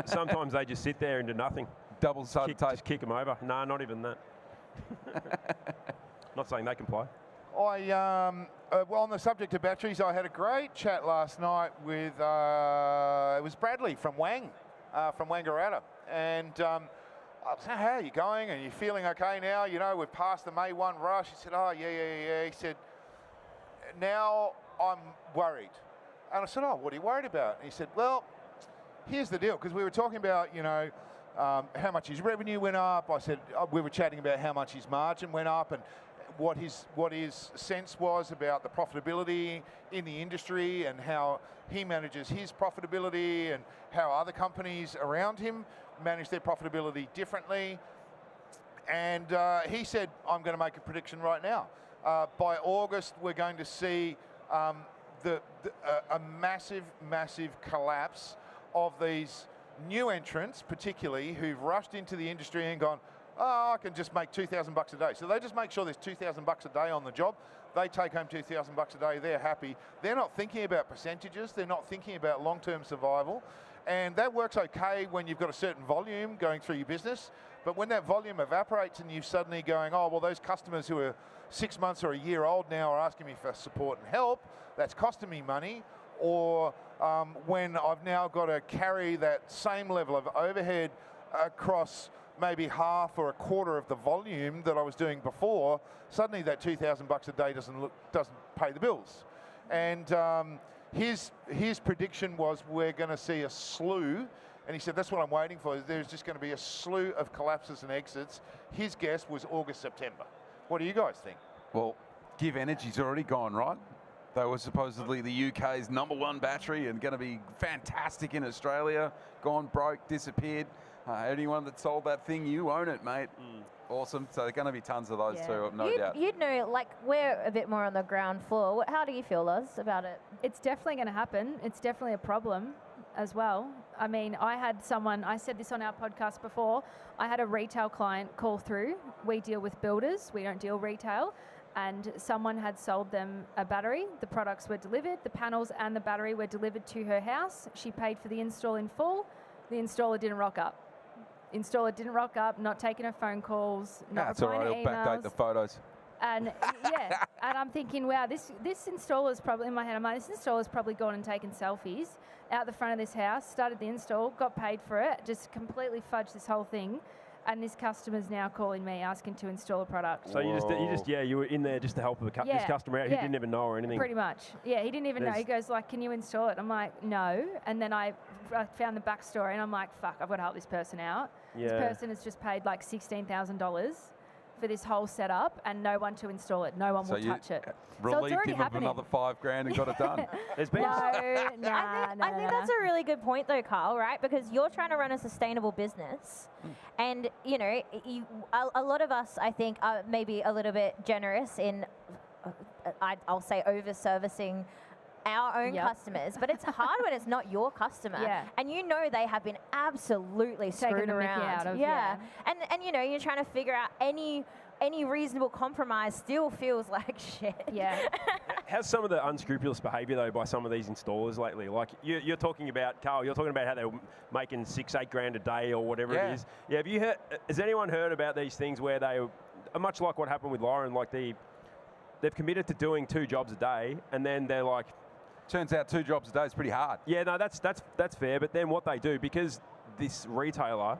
Speaker 3: sometimes they just sit there and do nothing.
Speaker 4: Double-sided tape.
Speaker 3: Just kick them over. No, not even that. Not saying they can play.
Speaker 1: On the subject of batteries, I had a great chat last night with, it was Bradley from from Wangaratta. And I said, how are you going? Are you feeling okay now? We've passed the May 1 rush. He said, oh, yeah. He said, now I'm worried. And I said, oh, what are you worried about? And he said, well, here's the deal. Because we were talking about, how much his revenue went up. I said, we were chatting about how much his margin went up and what his sense was about the profitability in the industry and how he manages his profitability and how other companies around him manage their profitability differently. And he said, I'm going to make a prediction right now. By August, we're going to see a massive collapse of these new entrants, particularly, who've rushed into the industry and gone, oh, I can just make $2,000 a day. So they just make sure there's $2,000 a day on the job. They take home $2,000 a day. They're happy. They're not thinking about percentages. They're not thinking about long-term survival. And that works okay when you've got a certain volume going through your business. But when that volume evaporates and you're suddenly going, oh, well, those customers who are 6 months or a year old now are asking me for support and help, that's costing me money. Or when I've now got to carry that same level of overhead across maybe half or a quarter of the volume that I was doing before, suddenly that $2,000 a day doesn't pay the bills. And his prediction was we're going to see a slew, and he said that's what I'm waiting for. There's just going to be a slew of collapses and exits. His guess was August, September. What do you guys think?
Speaker 4: Well, Give Energy's already gone, right? They were supposedly the UK's #1 battery and going to be fantastic in Australia. Gone broke, disappeared. Anyone that sold that thing, you own it, mate. Awesome. So there are going to be tons of those too, no doubt.
Speaker 5: You'd know, like, we're a bit more on the ground floor. How do you feel, Loz, about it?
Speaker 2: It's definitely going to happen. It's definitely a problem as well. I mean, I had someone, I said this on our podcast before, I had a retail client call through. We deal with builders, we don't deal retail. And someone had sold them a battery. The products were delivered. The panels and the battery were delivered to her house. She paid for the install in full. The installer didn't rock up. Not taking her phone calls, not
Speaker 4: That's all
Speaker 2: replying
Speaker 4: right,
Speaker 2: to
Speaker 4: I'll
Speaker 2: emails.
Speaker 4: backdate the photos.
Speaker 2: And yeah, and I'm thinking, wow, this installer's probably, in my head, I'm like, this installer's probably gone and taken selfies out the front of this house, started the install, got paid for it, just completely fudged this whole thing. And this customer's now calling me asking to install a product.
Speaker 3: So you were in there just to help this customer out who didn't even know or anything.
Speaker 2: Pretty much. Yeah, he didn't even know. He goes like, can you install it? I'm like, no. And then I found the backstory and I'm like, fuck, I've got to help this person out.
Speaker 3: Yeah.
Speaker 2: This person has just paid like $16,000 for this whole setup and no one to install it. No one will touch it.
Speaker 4: Relieved him of another $5,000 and got it done.
Speaker 3: There's been
Speaker 5: I think that's a really good point, though, Carl, right? Because you're trying to run a sustainable business. And, you know, a lot of us, I think, are maybe a little bit generous in, I'll say, over-servicing our own customers, but it's hard when it's not your customer.
Speaker 2: Yeah.
Speaker 5: And you know they have been absolutely screwed around.
Speaker 2: Out of,
Speaker 5: And you know, you're trying to figure out any reasonable compromise still feels like shit.
Speaker 2: Yeah.
Speaker 3: How's some of the unscrupulous behaviour, though, by some of these installers lately? Like, you're talking about, Carl, you're talking about how they're making $6-8 a day or whatever it is. Yeah, have you heard, has anyone heard about these things where they are much like what happened with Lauren, like they've committed to doing 2 jobs a day, and then they're like...
Speaker 4: Turns out 2 jobs a day is pretty hard.
Speaker 3: Yeah, no, that's fair, but then what they do, because this retailer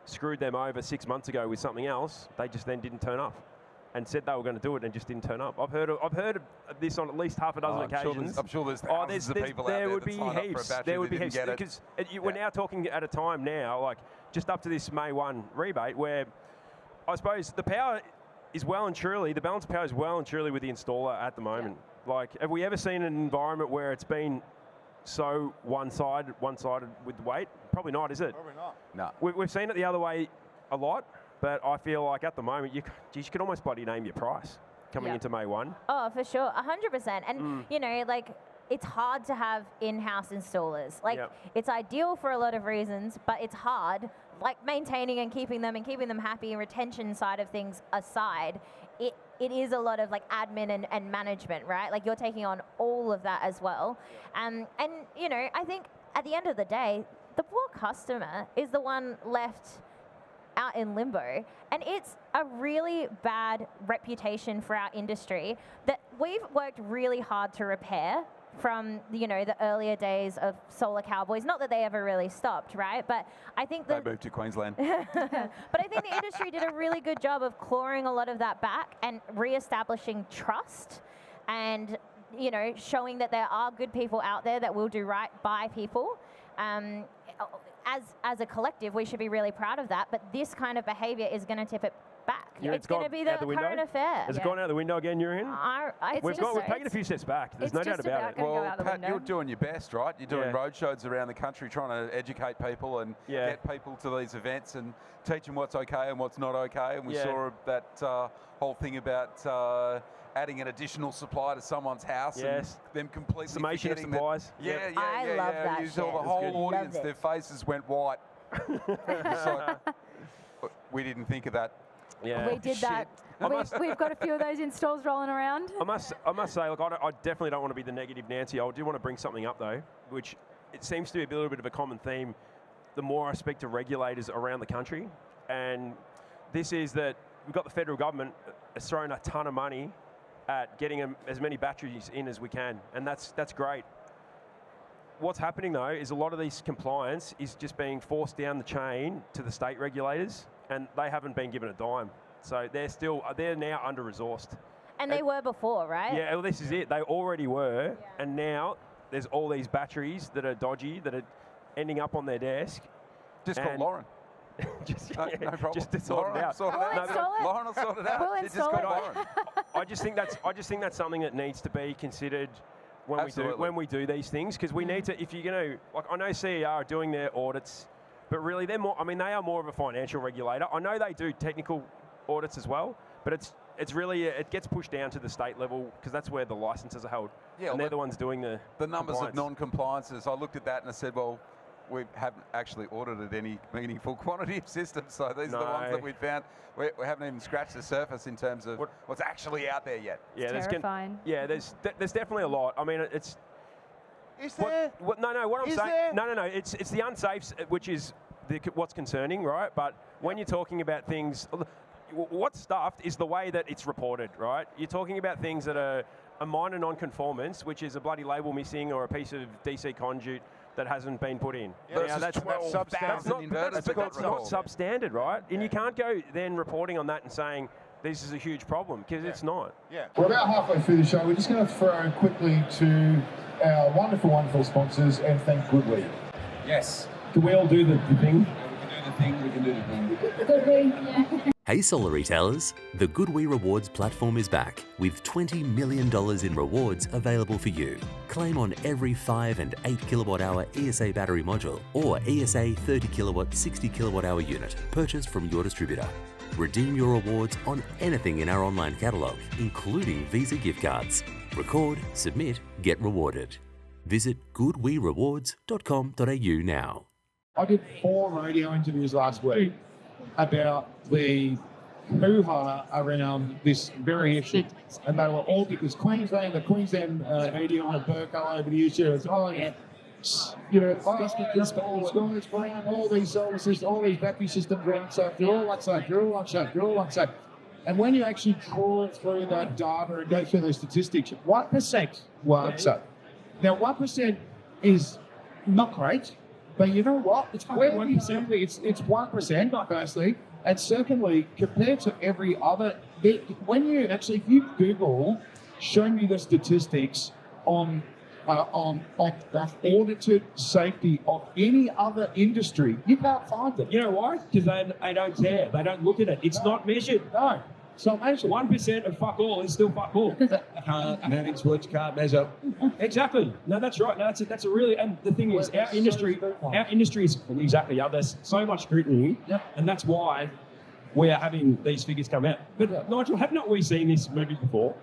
Speaker 3: screwed them over 6 months ago with something else, they just then didn't turn up and said they were going to do it and just didn't turn up. I've heard of this on at least half a dozen occasions.
Speaker 4: I'm sure there's thousands of people out there that signed up for a battery.
Speaker 3: There would be
Speaker 4: heaps.
Speaker 3: Because we're now talking at a time now, like just up to this May 1 rebate, where I suppose the power is well and truly, the balance of power is well and truly with the installer at the moment. Yeah. Like, have we ever seen an environment where it's been so one-sided with the weight? Probably not, is it?
Speaker 1: Probably not.
Speaker 4: No.
Speaker 3: We've seen it the other way a lot, but I feel like at the moment you could almost bloody name your price coming into May 1.
Speaker 5: Oh, for sure, 100%. And you know, like, it's hard to have in-house installers. Like, it's ideal for a lot of reasons, but it's hard. Like, maintaining and keeping them happy and retention side of things aside, it is a lot of like admin and management, right? Like, you're taking on all of that as well. And you know, I think at the end of the day, the poor customer is the one left out in limbo, and it's a really bad reputation for our industry that we've worked really hard to repair from, you know, the earlier days of solar cowboys. Not that they ever really stopped, right? But I think
Speaker 4: they moved to Queensland.
Speaker 5: But I think the industry did a really good job of clawing a lot of that back and re-establishing trust, and, you know, showing that there are good people out there that will do right by people. As a collective, we should be really proud of that. But this kind of behaviour is going to tip it back. It's going to be the current affair.
Speaker 3: Has it gone out the window again, you're in? We've taken a few steps back. There's no doubt about it.
Speaker 4: Well, Pat, you're doing your best, right? You're doing road shows around the country trying to educate people and get people to these events and teach them what's okay and what's not okay. And we saw that whole thing about adding an additional supply to someone's house and them completely
Speaker 3: summation of
Speaker 4: forgetting
Speaker 3: supplies.
Speaker 5: I love that
Speaker 4: You
Speaker 5: shit.
Speaker 4: saw the
Speaker 5: That's
Speaker 4: whole
Speaker 5: good.
Speaker 4: audience,
Speaker 5: Love
Speaker 4: their
Speaker 5: it.
Speaker 4: faces went white. It's like, we didn't think of that.
Speaker 3: Yeah.
Speaker 2: We did that. We've got a few of those installs rolling around.
Speaker 3: I must say, look, I definitely don't want to be the negative Nancy. I do want to bring something up, though, which it seems to be a little bit of a common theme the more I speak to regulators around the country. And this is that we've got the federal government has thrown a ton of money at getting as many batteries in as we can, and that's great. What's happening, though, is a lot of this compliance is just being forced down the chain to the state regulators, and they haven't been given a dime. So they're now under-resourced.
Speaker 5: And they were before, right?
Speaker 3: Yeah, well, this is it. They already were, and now there's all these batteries that are dodgy, that are ending up on their desk.
Speaker 4: Just call Lauren. No problem.
Speaker 3: Just to sort it out.
Speaker 4: Lauren will sort it out.
Speaker 2: We'll
Speaker 4: Just
Speaker 2: install
Speaker 4: call
Speaker 2: it.
Speaker 4: Lauren.
Speaker 3: I just think that's something that needs to be considered when we do these things, because we need to. If you're going to, like, I know CER are doing their audits, but really they're more. I mean, they are more of a financial regulator. I know they do technical audits as well, but it's really it gets pushed down to the state level because that's where the licenses are held. Yeah, and they're the ones doing the
Speaker 4: numbers
Speaker 3: compliance.
Speaker 4: of non-compliances. I looked at that and I said, well, we haven't actually audited any meaningful quantity of systems, so these are the ones that we found. We haven't even scratched the surface in terms of what's actually out there yet.
Speaker 3: Yeah,
Speaker 2: it's terrifying.
Speaker 3: There's definitely a lot. I mean, it's.
Speaker 1: Is there?
Speaker 3: What I'm saying.
Speaker 1: There?
Speaker 3: No. It's the unsafes, which is what's concerning, right? But when you're talking about things, what's stuffed is the way that it's reported, right? You're talking about things that are a minor non-conformance, which is a bloody label missing or a piece of DC conduit that hasn't been put in.
Speaker 1: Yeah, that's substandard.
Speaker 3: That's not substandard, right? And you can't go then reporting on that and saying this is a huge problem, because it's not.
Speaker 1: Yeah. We're about halfway through the show. We're just going to throw quickly to our wonderful, wonderful sponsors and thank Goodweed.
Speaker 6: Yes. Can we all do the thing? We can do the thing.
Speaker 2: Goodweed, yeah.
Speaker 7: Hey solar retailers, the GoodWe Rewards platform is back with $20 million in rewards available for you. Claim on every 5 and 8 kilowatt hour ESA battery module or ESA 30 kilowatt 60 kilowatt hour unit purchased from your distributor. Redeem your rewards on anything in our online catalogue, including Visa gift cards. Record, submit, get rewarded. Visit goodwerewards.com.au now.
Speaker 8: I did 4 radio interviews last week about the hoo-ha around this very issue. And they were all because the Queensland media on Burko over the years, it's, all these solar systems, all these battery systems are unsafe, they're all unsafe. And when you actually crawl through that data and go through those statistics, 1% were unsafe. Now, 1% is not great. But you know what? It's 1%. It's 1%, firstly. And secondly, compared to every other, if you Google, show me the statistics on the audited safety of any other industry, you can't find it.
Speaker 6: You know why? Because they don't care. They don't look at it. It's not measured.
Speaker 8: No. So
Speaker 6: 1% of fuck all is still fuck all. Can't manage what you can't measure. Exactly. No, that's right. No, that's a really. And the thing is, our industry is exactly. There's so much scrutiny, and that's why we are having these figures come out. But Nigel, have not we seen this movie before?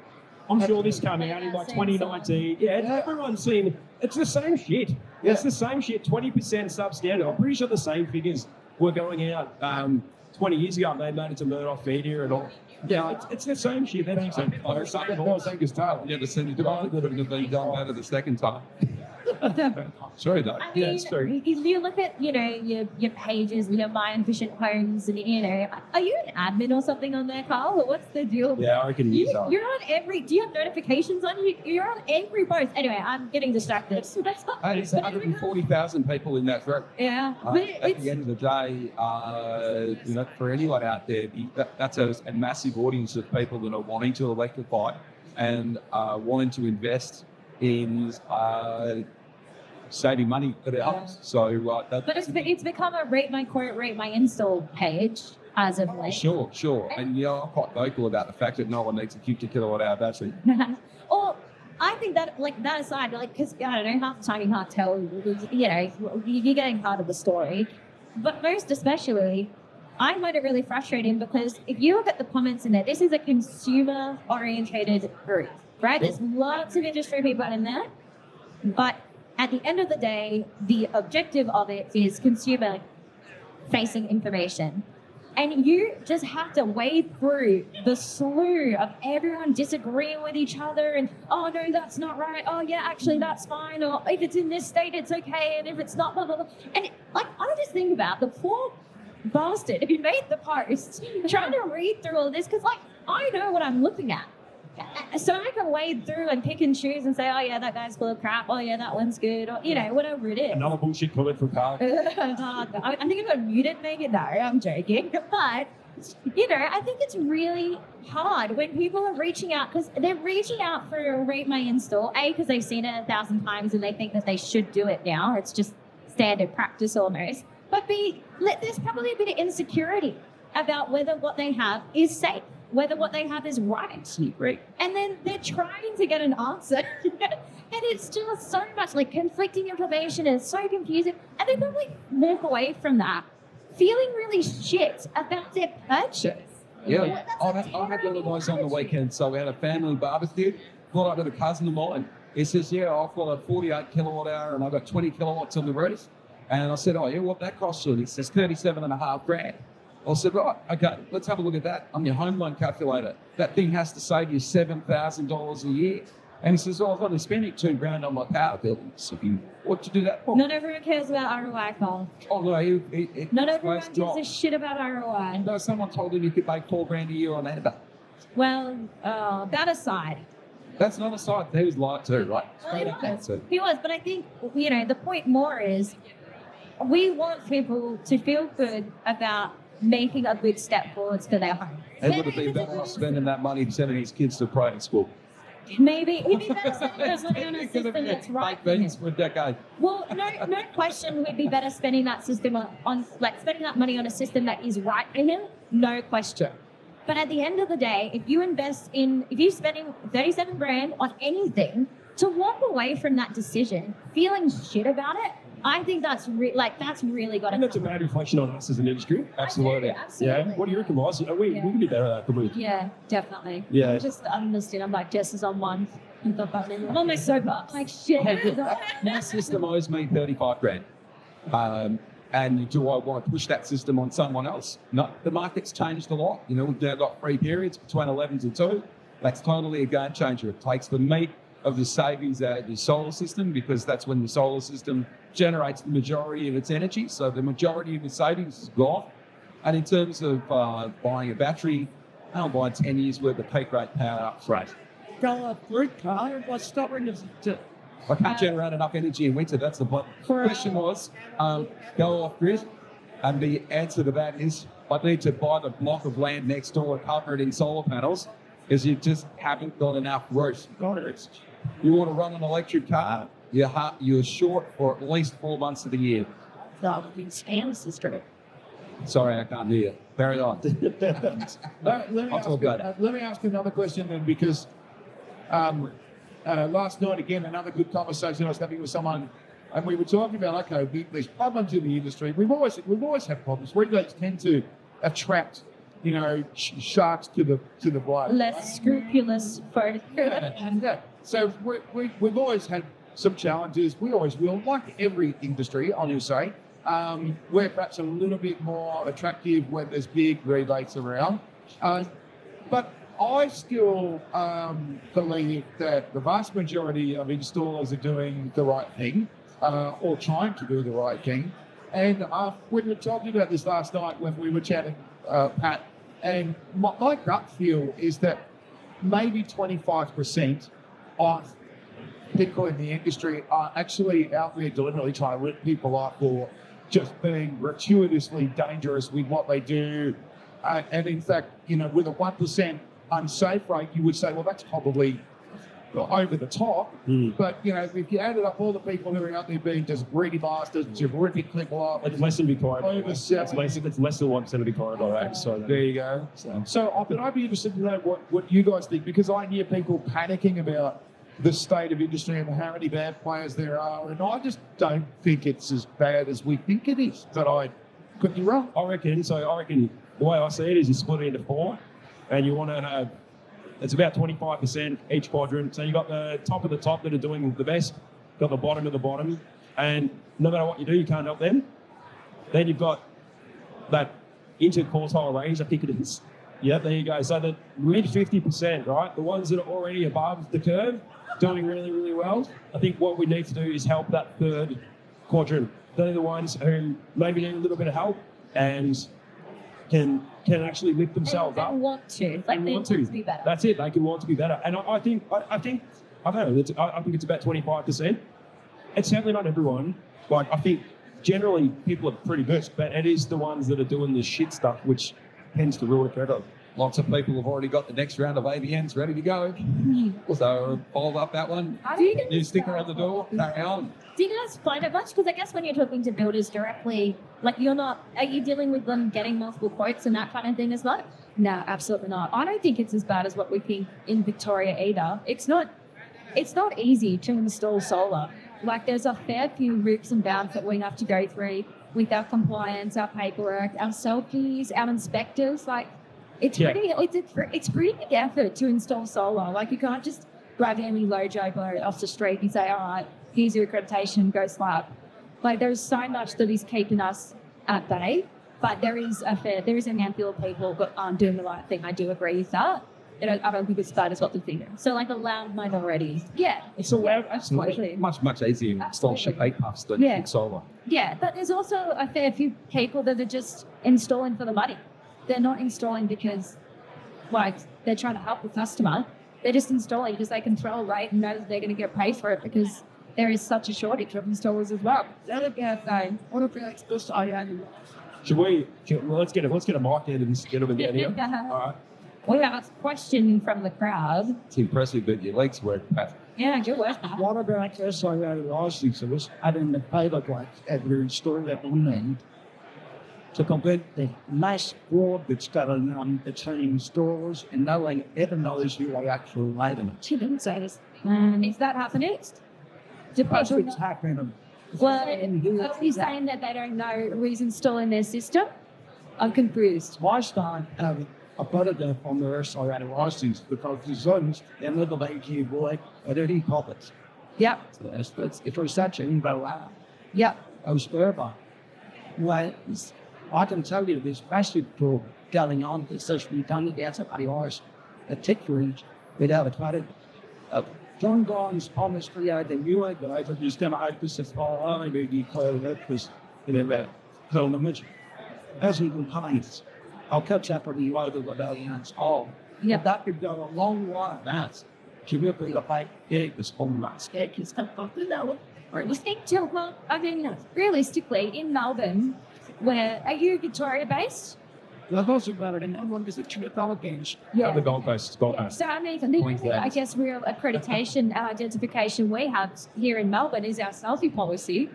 Speaker 6: I'm sure this came out in like 2019. Yeah, everyone's seen it. It's the same shit. Yeah. It's the same shit. 20% substandard. I'm pretty sure the same figures were going out 20 years ago. They made it to Murdoch Media and all. Yeah, it's the same shit. Yeah, the same
Speaker 9: demand would have been done better the second time. Sorry, though.
Speaker 10: I mean,
Speaker 9: it's true.
Speaker 10: If you look at, your pages and your My Efficient Homes and, are you an admin or something on there, Carl? Or what's the deal?
Speaker 6: Yeah, I can use that.
Speaker 10: You're on do you have notifications on you? You're on every post. Anyway, I'm getting distracted. So that's
Speaker 9: Hey, it's 140,000 people in that group.
Speaker 10: Yeah.
Speaker 9: At the end of the day, for anyone out there, that's a massive audience of people that are wanting to electrify and wanting to invest in saving money for their homes. So,
Speaker 10: but it's become a rate my quote, rate my install page as of late.
Speaker 9: Sure. And I'm quite vocal about the fact that no one needs a 50 kilowatt hour battery.
Speaker 10: Or I think that, that aside, because I don't know, half the time you can't tell, you're getting part of the story. But most especially, I find it really frustrating because if you look at the comments in there, this is a consumer-orientated group, right? There's lots of industry people in there, but at the end of the day, the objective of it is consumer-facing information. And you just have to wade through the slew of everyone disagreeing with each other and, oh, no, that's not right. Oh, yeah, actually, that's fine. Or if it's in this state, it's okay. And if it's not, blah, blah, blah. And I just think about the poor bastard who made the post trying to read through all this because, I know what I'm looking at. So I can wade through and pick and choose and say, oh, yeah, that guy's full of crap. Oh, yeah, that one's good. Or, whatever it is.
Speaker 6: Another bullshit comment from Carey.
Speaker 10: I think I got muted, Megan. No, I'm joking. But, I think it's really hard when people are reaching out because they're reaching out for a rate my install. A, because they've seen it 1,000 times and they think that they should do it now. It's just standard practice almost. But B, there's probably a bit of insecurity about whether what they have is safe, whether what they have is right.
Speaker 6: Right.
Speaker 10: And then they're trying to get an answer. And it's just so much conflicting information and so confusing. And they probably walk away from that feeling really shit about their purchase.
Speaker 9: Yeah, I had one of those on the weekend. So we had a family barbecue. Brought up with a cousin of mine. He says, yeah, I've got a 48 kilowatt hour and I've got 20 kilowatts on the roof. And I said, oh, yeah, what that costs you? He says, 37.5 grand. I said, right, okay, let's have a look at that on your home loan calculator. That thing has to save you $7,000 a year. And he says, oh, I've only spending $2 grand on my power bill. So what'd you do that for?
Speaker 10: Not everyone cares about ROI, Carl.
Speaker 9: Oh, no,
Speaker 10: not everyone gives a shit about ROI.
Speaker 9: No, someone told him you could make $4 grand a year on that.
Speaker 10: Well, that aside.
Speaker 9: That's not a side. He was lied to, right?
Speaker 10: He was, but I think, the point more is we want people to feel good about making a good step forwards for their home.
Speaker 9: It would have been better off spending that money sending his kids to private school.
Speaker 10: Maybe it'd be better spending that money on a system that's right for him.
Speaker 9: For a decade.
Speaker 10: Well, no question would be better spending that system on spending that money on a system that is right for him. No question. But at the end of the day, if you're spending 37 grand on anything, to walk away from that decision feeling shit about it, I think that's really got to.
Speaker 6: And that's a bad reflection on us as an industry.
Speaker 9: Absolutely.
Speaker 6: Yeah. What do you reckon, Ross? We can be better at that, couldn't we?
Speaker 10: Yeah, definitely.
Speaker 6: Yeah.
Speaker 10: I just understand. I'm like, Jess is on one. I'm on my soapbox. Like, shit.
Speaker 9: My system owes me 35 grand. And do I want to push that system on someone else? No. The market's changed a lot. We've now got free periods between 11s and 2. That's totally a game changer. It takes the meat of the savings out of your solar system because that's when the solar system generates the majority of its energy. So the majority of the savings is gone. And in terms of buying a battery, I'll buy 10 years worth of peak rate power up front.
Speaker 8: Go off grid, Carl. What's stopping to
Speaker 9: I can't generate enough energy in winter. That's the point. The question was, go off grid. And the answer to that is, I need to buy the block of land next door and cover it in solar panels because you just haven't got enough roof. You want to run an electric car, you're short for at least 4 months of the year.
Speaker 8: Let
Speaker 9: Sorry, I can't hear you. Carry on.
Speaker 8: let me ask you another question then, because last night, again, another good conversation I was having with someone, and we were talking about, okay, there's problems in the industry. We've always had problems. Regulates tend to attract, sharks to the blood.
Speaker 10: Less scrupulous for
Speaker 8: So we've always had some challenges. We always will, like every industry, I will say. We're perhaps a little bit more attractive when there's big rebates around. But I still believe that the vast majority of installers are doing the right thing or trying to do the right thing. And we were talking about this last night when we were chatting, Pat, and my gut feel is that maybe 25% of people in the industry are actually out there deliberately trying to rip people up or just being gratuitously dangerous with what they do. And in fact, with a 1% unsafe rate, you would say, well, that's probably over the top. But, if you added up all the people who are out there being just greedy bastards, just ripping people up.
Speaker 6: It's less than Bitcoin. It's less than 1% of Bitcoin by that. So
Speaker 8: there you go. But I'd be interested to know what you guys think, because I hear people panicking about the state of industry and how many bad players there are, and I just don't think it's as bad as we think it is. But Could be wrong.
Speaker 6: I reckon the way I see it is you split it into 4, and you want to have, it's about 25% each quadrant. So you got the top of the top that are doing the best, got the bottom of the bottom, and no matter what you do, you can't help them. Then you've got that interquartile range, I think it is. Yeah, there you go. So the mid 50%, right? The ones that are already above the curve, doing really, really well. I think what we need to do is help that third quadrant. They're the ones who maybe need a little bit of help and can actually lift themselves up.
Speaker 10: They want to. Like, they want to be better.
Speaker 6: That's it. They can want to be better. And I think I don't know. I think it's about 25%. It's certainly not everyone. Like, I think generally people are pretty good, but it is the ones that are doing the shit stuff which tends to ruin it.
Speaker 9: Lots of people have already got the next round of ABNs ready to go. So follow up that one. New sticker on the door. Carry on.
Speaker 10: Do you guys find it much? Because I guess when you're talking to builders directly, like are you dealing with them getting multiple quotes and that kind of thing as well?
Speaker 11: No, absolutely not. I don't think it's as bad as what we think in Victoria either. It's not easy to install solar. Like, there's a fair few roots and bounds that we have to go through with our compliance, our paperwork, our selfies, our inspectors. Like, it's pretty big effort to install solar. Like, you can't just grab any Lojo off the street and say, all right, here's your accreditation, go slap. Like, there's so much that is keeping us at bay, but there is a handful of people that aren't doing the right thing. I do agree with that. I don't think it's bad as what they're thinking.
Speaker 10: So, like, a loud minority.
Speaker 11: Yeah.
Speaker 6: It's a loud,
Speaker 9: It's much easier to install heat pumps than solar.
Speaker 10: Yeah, but there's also a fair few people that are just installing for the money. They're not installing because, like, they're trying to help the customer. They're just installing because they can throw a rate and know that they're going to get paid for it because there is such a shortage of installers as well.
Speaker 8: What about this?
Speaker 6: Let's get a mic in and get them in down here. All right.
Speaker 10: We have a question from the crowd.
Speaker 9: It's impressive that your legs work, Pat.
Speaker 10: Yeah, good work.
Speaker 8: What about this? I had licenses having the paper plates and we installed at one end to complete the mass fraud that's going on between stores and no one ever knows who they actually made them.
Speaker 10: She didn't say this. Is that happening?
Speaker 8: That's what's happening.
Speaker 10: Well, are you saying that they don't know who's installing their system? I'm confused.
Speaker 8: My start having a photograph on the SIA license because the zones and little baby boy are dirty pockets.
Speaker 11: Yep.
Speaker 8: So if we're such an info out,
Speaker 11: Yep.
Speaker 8: I was forever. Well, I can tell you there's massive fraud going on that's just been done against somebody else, particularly without a credit. John Gons honestly had the newer guy, but he's going to hope this is all only declared that was in a pilgrimage. As he complains, I'll catch up with you over the Valiants all.
Speaker 11: Yeah.
Speaker 8: That could go a long while. That's really the fight. Yeah, this whole lot. Yeah, because I'm not the know.
Speaker 10: You think, well, I mean, realistically, in Melbourne, are you Victoria based?
Speaker 8: I've also got it, and everyone is a $2 games.
Speaker 6: Yeah. The Gold Coast.
Speaker 10: So, I mean, I guess real accreditation and identification we have here in Melbourne is our selfie policy.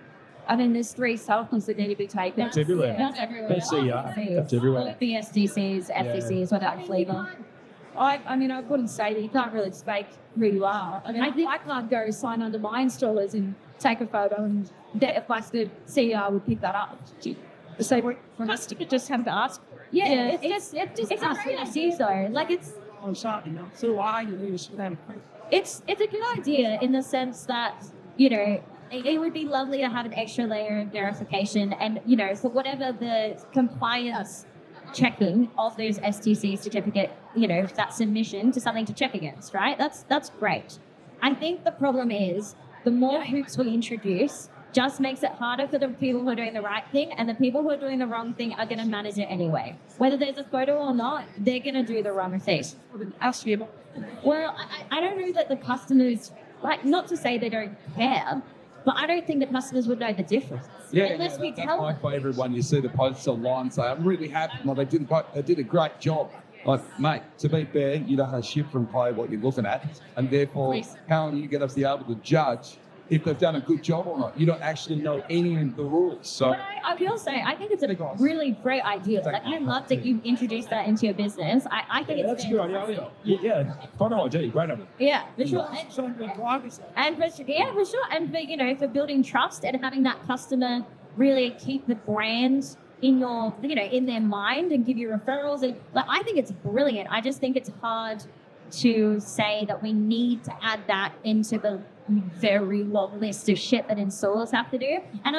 Speaker 10: I mean, there's 3 selfies that need to be taken.
Speaker 6: That's everywhere.
Speaker 10: That's everywhere.
Speaker 6: That's everywhere.
Speaker 10: The SDCs, FDCs, without flavor.
Speaker 11: I mean, I couldn't say that you can't really fake who you are. I mean, I can't go sign under my installers and take a photo, and if like the CEO would pick that up. So we're customer just have to ask.
Speaker 10: Yeah, it's not really though. Like
Speaker 8: I'm sorry, no. So I use them.
Speaker 10: It's a good idea in the sense that, you know, it would be lovely to have an extra layer of verification and, you know, for whatever the compliance checking of those STC certificate, you know, that submission to something to check against, right? That's great. I think the problem is the more hoops we introduce just makes it harder for the people who are doing the right thing, and the people who are doing the wrong thing are going to manage it anyway. Whether there's a photo or not, they're going to do the wrong thing. Well, I don't know that the customers, like, not to say they don't care, but I don't think the customers would know the difference.
Speaker 9: Yeah,
Speaker 10: unless we
Speaker 9: that's
Speaker 10: tell
Speaker 9: my
Speaker 10: them.
Speaker 9: favourite one. You see the posts online say, I'm really happy. Well, they did a great job. Like, mate, to be fair, you don't have to shift from play what you're looking at, and therefore, how are you going to be able to judge if they've done a good job or not? You don't actually know any of the rules. So
Speaker 10: But I will say, I think it's a really great idea. Like, I love that you introduced that into your business. I think it's
Speaker 6: That's a good idea. Yeah, photo ID, great idea.
Speaker 10: Yeah, for sure. And for sure. And for, you know, for building trust and having that customer really keep the brand in your, in their mind and give you referrals. And like, I think it's brilliant. I just think it's hard to say that we need to add that into the very long list of shit that installers have to do. And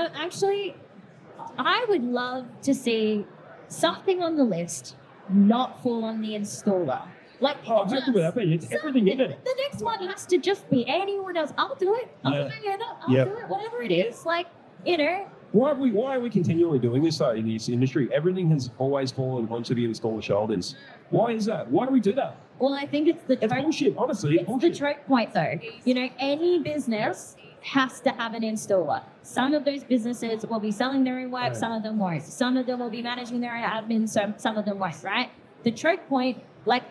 Speaker 10: I would love to see something on the list not fall on the installer. Like,
Speaker 6: Exactly what happened. It's everything in it.
Speaker 10: The next one has to just be anyone else. I'll do it. I'll do it. Whatever it is. Like,
Speaker 6: Why are we continually doing this though in this industry? Everything has always fallen onto the installer shoulders. Why is that? Why do we do that?
Speaker 10: Well, I think it's the
Speaker 6: bullshit. Honestly,
Speaker 10: it's the choke point though. Any business has to have an installer. Some of those businesses will be selling their own work, some of them won't. Some of them will be managing their own admin, some of them won't, right? The choke point, like,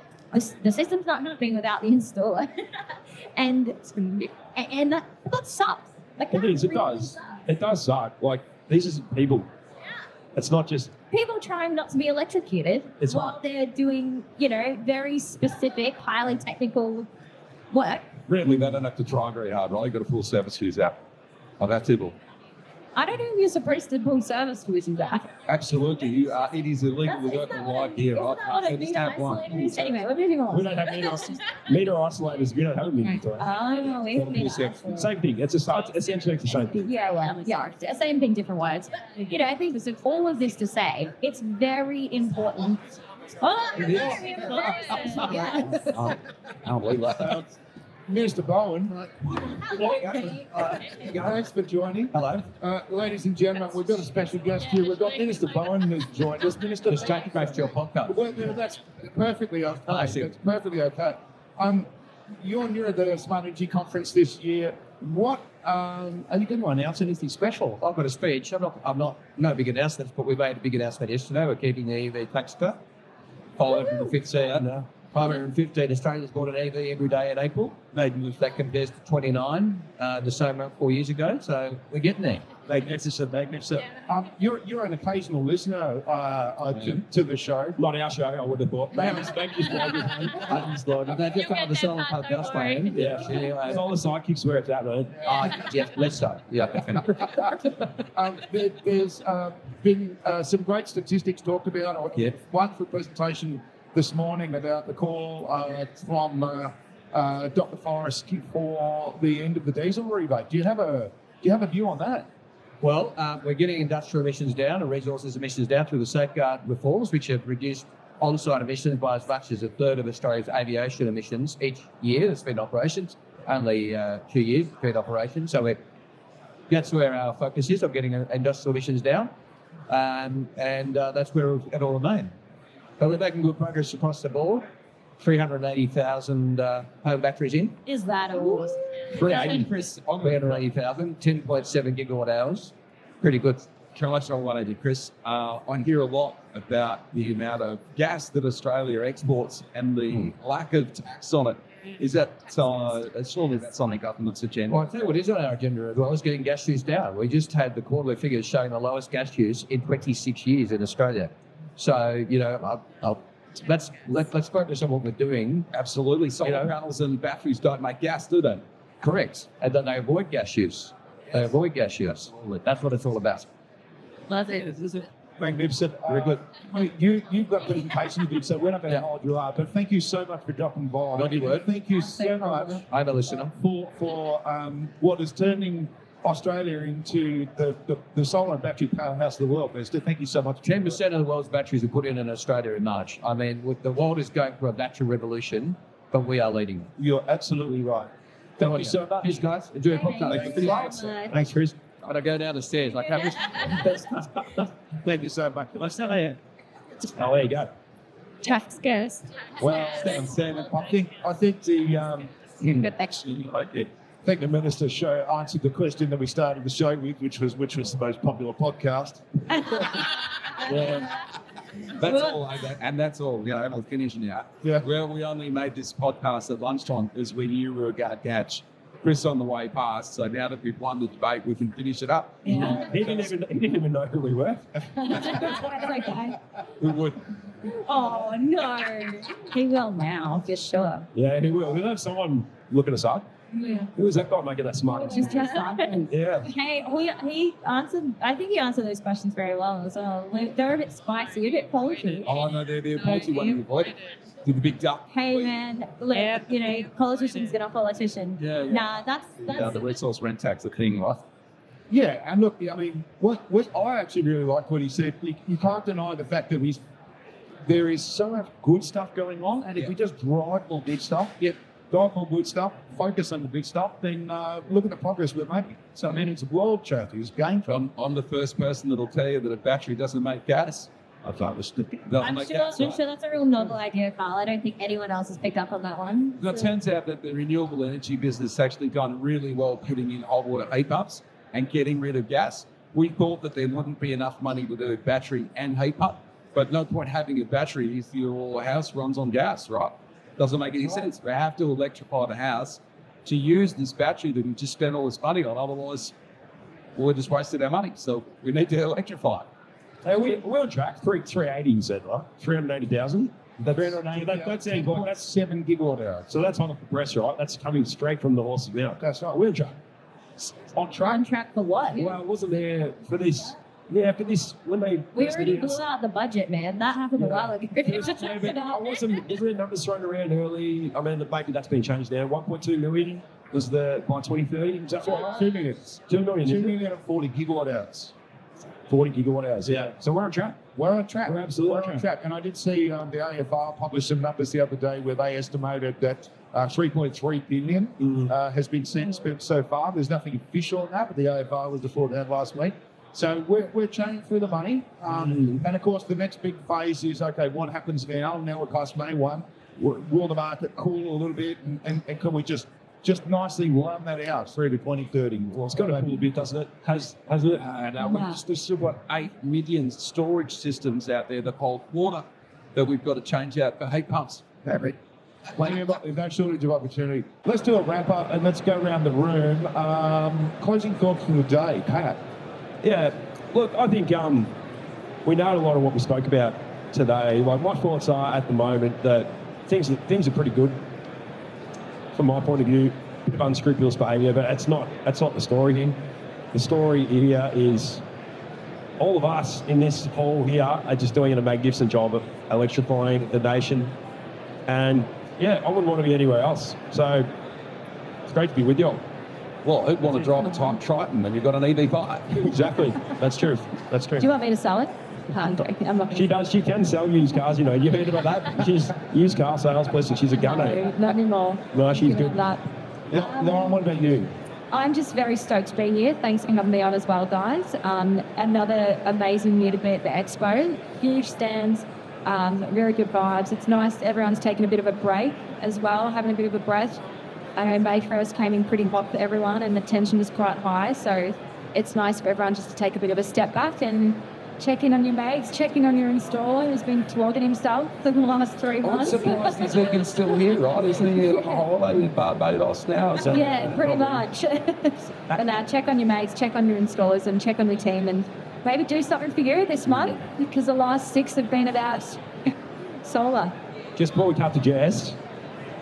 Speaker 10: the system's not happening without the installer. and that sucks. Like,
Speaker 6: it is, it does. It does suck. Like, these are people. It's not just...
Speaker 10: People trying not to be electrocuted while they're doing, very specific, highly technical work.
Speaker 9: Really, they don't have to try very hard, right? You've got a full service fuse out. Oh, that's simple.
Speaker 10: I don't know if you're supposed to pull service fuses out.
Speaker 9: Absolutely. You are. It is illegal to work live here, right?
Speaker 10: Anyway, we're moving on.
Speaker 6: We don't have meter isolators. We don't have them in Victoria.
Speaker 10: Oh, we have meter isolators.
Speaker 6: Same thing. It's essentially the same thing.
Speaker 10: Yeah, same thing, different words. I think this is all of this to say, it's very important.
Speaker 9: I'll believe that.
Speaker 8: Mr. Bowen, thanks for joining.
Speaker 9: Hello.
Speaker 8: Ladies and gentlemen, we've got a special guest here. We've got Minister Bowen who's joined us. Minister,
Speaker 9: Just take it back to your podcast.
Speaker 8: Well, that's perfectly okay. That's perfectly okay. You're near the Smart Energy Conference this year. What are you going to announce anything special?
Speaker 9: I've got a speech. I'm not no big announcements, but we made a big announcement yesterday. We're keeping the EV tax cut. Followed from the fifth year. 515 Australians bought an EV every day in April. That compares to 29 the same month 4 years ago. So we're getting there.
Speaker 6: Magnificent.
Speaker 8: You're an occasional listener to the show.
Speaker 6: Not our show, I would have thought.
Speaker 9: They're just on the Solar podcast, mate.
Speaker 6: Yeah. It's all the sidekicks where it's at, man.
Speaker 9: Yeah, let's start. Yeah.
Speaker 8: There's been some great statistics talked about. One for presentation this morning about the call from Dr. Forrest for the end of the diesel rebate. Do you have a view on that?
Speaker 9: Well, we're getting industrial emissions down and resources emissions down through the safeguard reforms, which have reduced on-site emissions by as much as a third of Australia's aviation emissions each year. It's been operations, only 2 years it's been operations. So that's where our focus is, on getting industrial emissions down, and that's where we've got all the main. But we're making good progress across the board. 380,000 home batteries in.
Speaker 10: Is that awesome?
Speaker 9: 380,000, 10.7 gigawatt hours. Pretty good.
Speaker 12: Can I throw one at you, Chris? I hear a lot about the amount of gas that Australia exports and the lack of tax on it. Is that surely that's on the government's agenda?
Speaker 9: Well, I tell you what is on our agenda as well is getting gas use down. We just had the quarterly figures showing the lowest gas use in 26 years in Australia. So, let's focus on what we're doing.
Speaker 12: Absolutely. Solar panels and batteries don't make gas, do they?
Speaker 9: Correct. And then they avoid gas use. They avoid gas use. That's what it's all about.
Speaker 10: Love it.
Speaker 6: Magnificent. Very good. You've got a presentation to do, so we're not going to hold you up. But thank you so much for dropping by.
Speaker 9: Not your word.
Speaker 6: Thank you so much.
Speaker 9: I'm a listener.
Speaker 6: For what is turning Australia into the solar and battery powerhouse of the world, Mister. Thank you so much.
Speaker 9: 10% of the world's batteries are put in Australia in March. I mean, the world is going through a battery revolution, but we are leading.
Speaker 6: You're absolutely right. Thank you so much.
Speaker 9: Cheers, guys. Enjoy your podcast.
Speaker 6: Thanks, Chris.
Speaker 9: I'm going to go down the stairs.
Speaker 6: Thank you so much. Let's start here. Oh, there you go.
Speaker 11: Tax guest.
Speaker 6: Well, I think the Minister's show answered the question that we started the show with, which was the most popular podcast.
Speaker 12: That's all, and that's all. We'll finish now.
Speaker 6: Yeah.
Speaker 12: Well, we only made this podcast at lunchtime because we knew we were going to catch Chris on the way past. So now that we've won the debate, we can finish it up.
Speaker 6: Yeah. He didn't even know who we were.
Speaker 12: We would.
Speaker 10: Oh no, he will now for sure.
Speaker 6: Yeah, he will. We'll have someone looking us up. Who was that guy making that smart?
Speaker 10: Just Tesla.
Speaker 6: Yeah.
Speaker 10: Hey, he answered. I think he answered those questions very well as well. They're a bit spicy, a bit poultry.
Speaker 12: Oh no, they're the poultry one you avoid. The big duck.
Speaker 10: Hey man, look, you know, politicians get a politician.
Speaker 12: Yeah.
Speaker 10: Nah, that's
Speaker 12: The resource rent tax, the thing, right?
Speaker 8: Yeah, and look, I mean, what I actually really like what he said. You can't deny the fact that there is so much good stuff going on, and if we just drive more big stuff, drive more good stuff, focus on the big stuff, then look at the progress we're making. So I mean, it's a world chart. It's game time.
Speaker 12: I'm the first person that'll tell you that a battery doesn't make gas. I thought
Speaker 10: I'm sure that's a real novel idea, Carl. I don't think anyone else has picked up on that one.
Speaker 12: It turns out that the renewable energy business has actually done really well putting in hot water heat pumps and getting rid of gas. We thought that there wouldn't be enough money to do battery and heat pump, but no point having a battery if your house runs on gas, right? Doesn't make any sense. We have to electrify the house to use this battery that we just spent all this money on. Otherwise, we're just wasted our money. So we need to electrify it.
Speaker 6: Hey, we're on track. 380, you said, right? 380,000. That's
Speaker 8: 7 gigawatt hours.
Speaker 6: So that's on the compressor, right? That's coming straight from the horse's mouth.
Speaker 8: That's right.
Speaker 6: We're on track.
Speaker 8: On track.
Speaker 10: On track for what?
Speaker 6: Well, it wasn't there for this. Yeah, for this when they.
Speaker 10: We already blew out the budget, man. That happened a while ago.
Speaker 6: Yeah, but wasn't there numbers thrown around early? I mean, maybe that's been changed now. 1.2 million was by 2030. Was that right?
Speaker 8: 2 million.
Speaker 6: 2 million.
Speaker 8: 2 million and 40 gigawatt hours.
Speaker 6: 40 gigawatt hours. Yeah. So we're on track.
Speaker 8: We're on track.
Speaker 6: We're absolutely
Speaker 8: on track. And I did see the AFR publish some numbers the other day where they estimated that 3.3 billion has been spent so far. There's nothing official on that, but the AFR was before that last week. So we're churning through the money. And of course, the next big phase is, okay, what happens now? Now it costs May 1. Will the market cool a little bit? And can we just nicely run that out through to 2030?
Speaker 6: Well, it's got to cool a bit, doesn't it? Hasn't it?
Speaker 12: There's still got 8 million storage systems out there that hold water that we've got to change out for heat pumps.
Speaker 8: There's no shortage of opportunity. Let's do a wrap up and let's go around the room. Closing thoughts for the day, Pat.
Speaker 6: Yeah, look, I think we know a lot of what we spoke about today. Like, my thoughts are at the moment that things are pretty good from my point of view. Bit of unscrupulous behaviour, but that's not the story here. The story here is all of us in this hall here are just doing a magnificent job of electrifying the nation, and yeah, I wouldn't want to be anywhere else. So it's great to be with you all.
Speaker 12: Well, who'd want to drive a Type Triton when you've got an EV5?
Speaker 6: Exactly. That's true. That's true.
Speaker 10: Do you want me to sell it? I'm not.
Speaker 6: She does. She can sell used cars. You know, you heard about that? She's used car salesperson. She's a gunner.
Speaker 10: No, not anymore.
Speaker 6: No, she's good.
Speaker 8: Lauren, what about you?
Speaker 11: I'm just very stoked to be here. Thanks for having me on as well, guys. Another amazing year to be at the expo. Huge stands, very good vibes. It's nice. Everyone's taking a bit of a break as well, having a bit of a breath. I know May 1st came in pretty hot for everyone and the tension was quite high. So it's nice for everyone just to take a bit of a step back and check in on your mates, check in on your installer who's been flogging himself for the last 3 months.
Speaker 12: I'm surprised he's looking still here, right? Isn't he on holiday in Barbados now? So
Speaker 11: Yeah, pretty much. But now check on your mates, check on your installers and check on your team and maybe do something for you this month because the last 6 have been about solar.
Speaker 6: Just before we cut to Jess,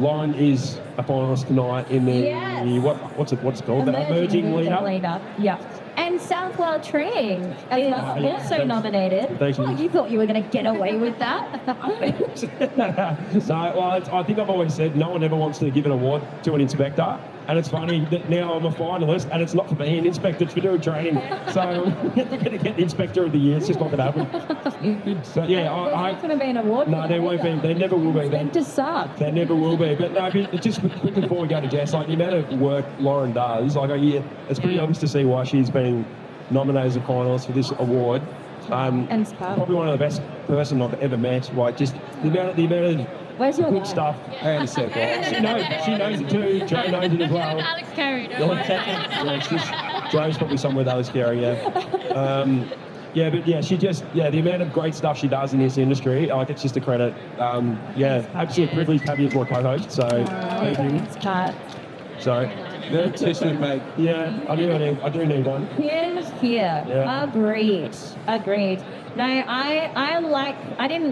Speaker 6: Lauren is a finalist tonight in the what's it called? The emerging leader.
Speaker 11: Yeah.
Speaker 10: And Southwell Treeing also nominated.
Speaker 6: Thank you.
Speaker 10: Oh, you thought you were going to get away with that?
Speaker 6: I think I've always said no one ever wants to give an award to an inspector. And it's funny that now I'm a finalist and it's not for being an inspector, it's for doing training. So we're going to get the Inspector of the Year. It's just not going to happen. So yeah,
Speaker 11: There's not going to be an award.
Speaker 6: No, there won't be. There never will be.
Speaker 11: It's to suck.
Speaker 6: There never will be. But no, just quickly before we go to Jess, like the amount of work Lauren does, like it's pretty obvious to see why she's been nominated as a finalist for this award.
Speaker 11: And
Speaker 6: probably one of the best person I've ever met. Like just the amount of
Speaker 11: where's your
Speaker 6: good stuff.
Speaker 12: Hang on a sec,
Speaker 6: She knows it too. Joe knows it as well.
Speaker 10: Alex Carey.
Speaker 6: Joe's probably somewhere with Alex Carey, but she the amount of great stuff she does in this industry, like it's just a credit. Absolute privilege to have you as my co-host. So thank you.
Speaker 11: Thanks, Kat.
Speaker 6: Sorry.
Speaker 12: Tissue, mate.
Speaker 6: Yeah, I do need one.
Speaker 10: Here's here.
Speaker 6: Yeah.
Speaker 10: Agreed. No, I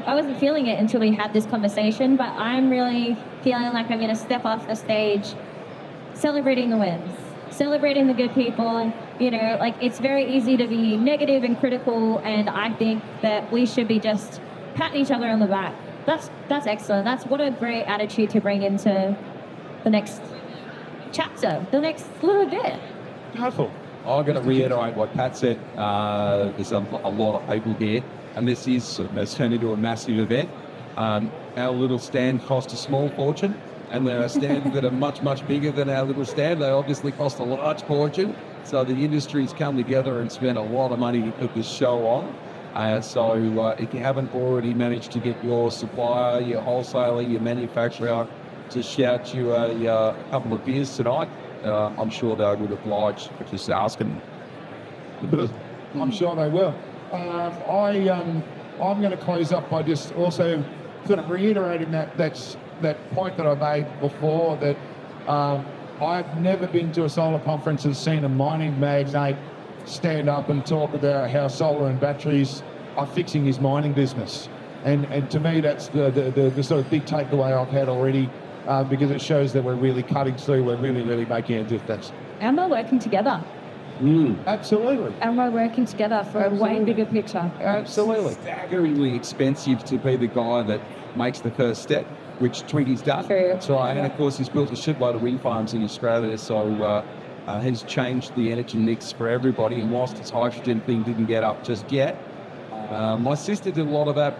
Speaker 10: wasn't feeling it until we had this conversation, but I'm really feeling like I'm going to step off the stage celebrating the wins, celebrating the good people. You know, like it's very easy to be negative and critical, and I think that we should be just patting each other on the back. That's excellent. That's what a great attitude to bring into the next chapter, the next little bit.
Speaker 1: Wonderful.
Speaker 12: I'm going to reiterate what Pat said. There's a lot of people here, and this has turned into a massive event. Our little stand cost a small fortune, and there are stands that are much, much bigger than our little stand. They obviously cost a large fortune. So the industry's come together and spent a lot of money to put this show on. So if you haven't already managed to get your supplier, your wholesaler, your manufacturer to shout you a couple of beers tonight, I'm sure they would oblige for just asking.
Speaker 8: I'm sure they will. I'm going to close up by just also sort of reiterating that point that I made before, that I've never been to a solar conference and seen a mining magnate stand up and talk about how solar and batteries are fixing his mining business. And to me, that's the sort of big takeaway I've had already, because it shows that we're really cutting through, we're really, really making a difference.
Speaker 11: And we're working together.
Speaker 8: Absolutely.
Speaker 11: And we're working together for a way bigger picture.
Speaker 8: Absolutely.
Speaker 12: Staggeringly expensive to be the guy that makes the first step, which Twiggy's done.
Speaker 11: True.
Speaker 12: That's right. And of course, he's built a shitload of wind farms in Australia, so he's changed the energy mix for everybody. And whilst his hydrogen thing didn't get up just yet, my sister did a lot of that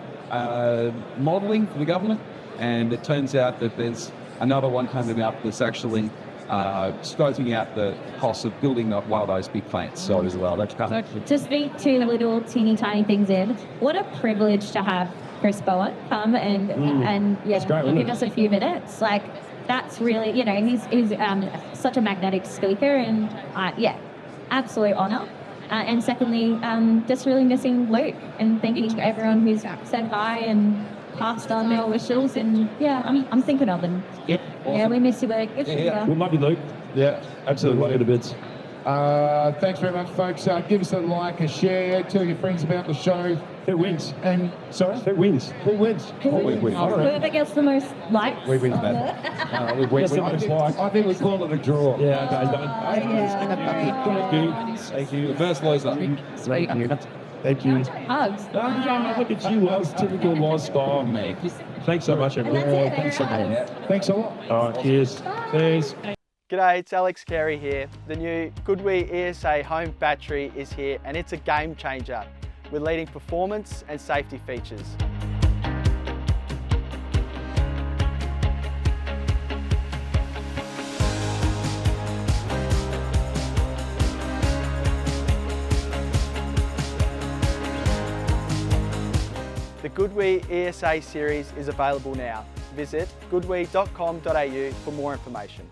Speaker 12: modelling for the government, and it turns out that there's another one coming up that's actually scoping out the cost of building one of those big plants. So as well, that's coming.
Speaker 10: So to speak to the little teeny tiny things in, what a privilege to have Chris Bowen come and give us a few minutes. Like, that's really, you know, he's such a magnetic speaker, and absolute honour. And secondly, just really missing Luke, and thanking everyone who's said hi and passed on their wishes. And I'm thinking of them.
Speaker 6: Yeah, awesome.
Speaker 10: Yeah, we miss you, Luke.
Speaker 6: We love you, Luke.
Speaker 8: Yeah,
Speaker 6: Absolutely, love you to bits.
Speaker 8: thanks very much, folks. Give us a like, a share, tell your friends about the show.
Speaker 6: Who wins?
Speaker 8: And sorry,
Speaker 6: Who wins?
Speaker 8: who wins?
Speaker 6: We win.
Speaker 10: Whoever gets the most likes.
Speaker 12: We win that.
Speaker 8: I think we call it a draw.
Speaker 6: Yeah, okay. Thank you.
Speaker 12: The first loser.
Speaker 6: Thank you.
Speaker 10: Hugs.
Speaker 6: Look at you, Loz. Typical Loz style, mate. Thanks so much, everyone.
Speaker 10: That's it.
Speaker 6: Thanks so much.
Speaker 8: Thanks a lot.
Speaker 6: All right, cheers. Cheers.
Speaker 13: G'day, it's Alex Carey here. The new Goodwee ESA home battery is here, and it's a game changer with leading performance and safety features. The Goodwee ESA series is available now. Visit goodwee.com.au for more information.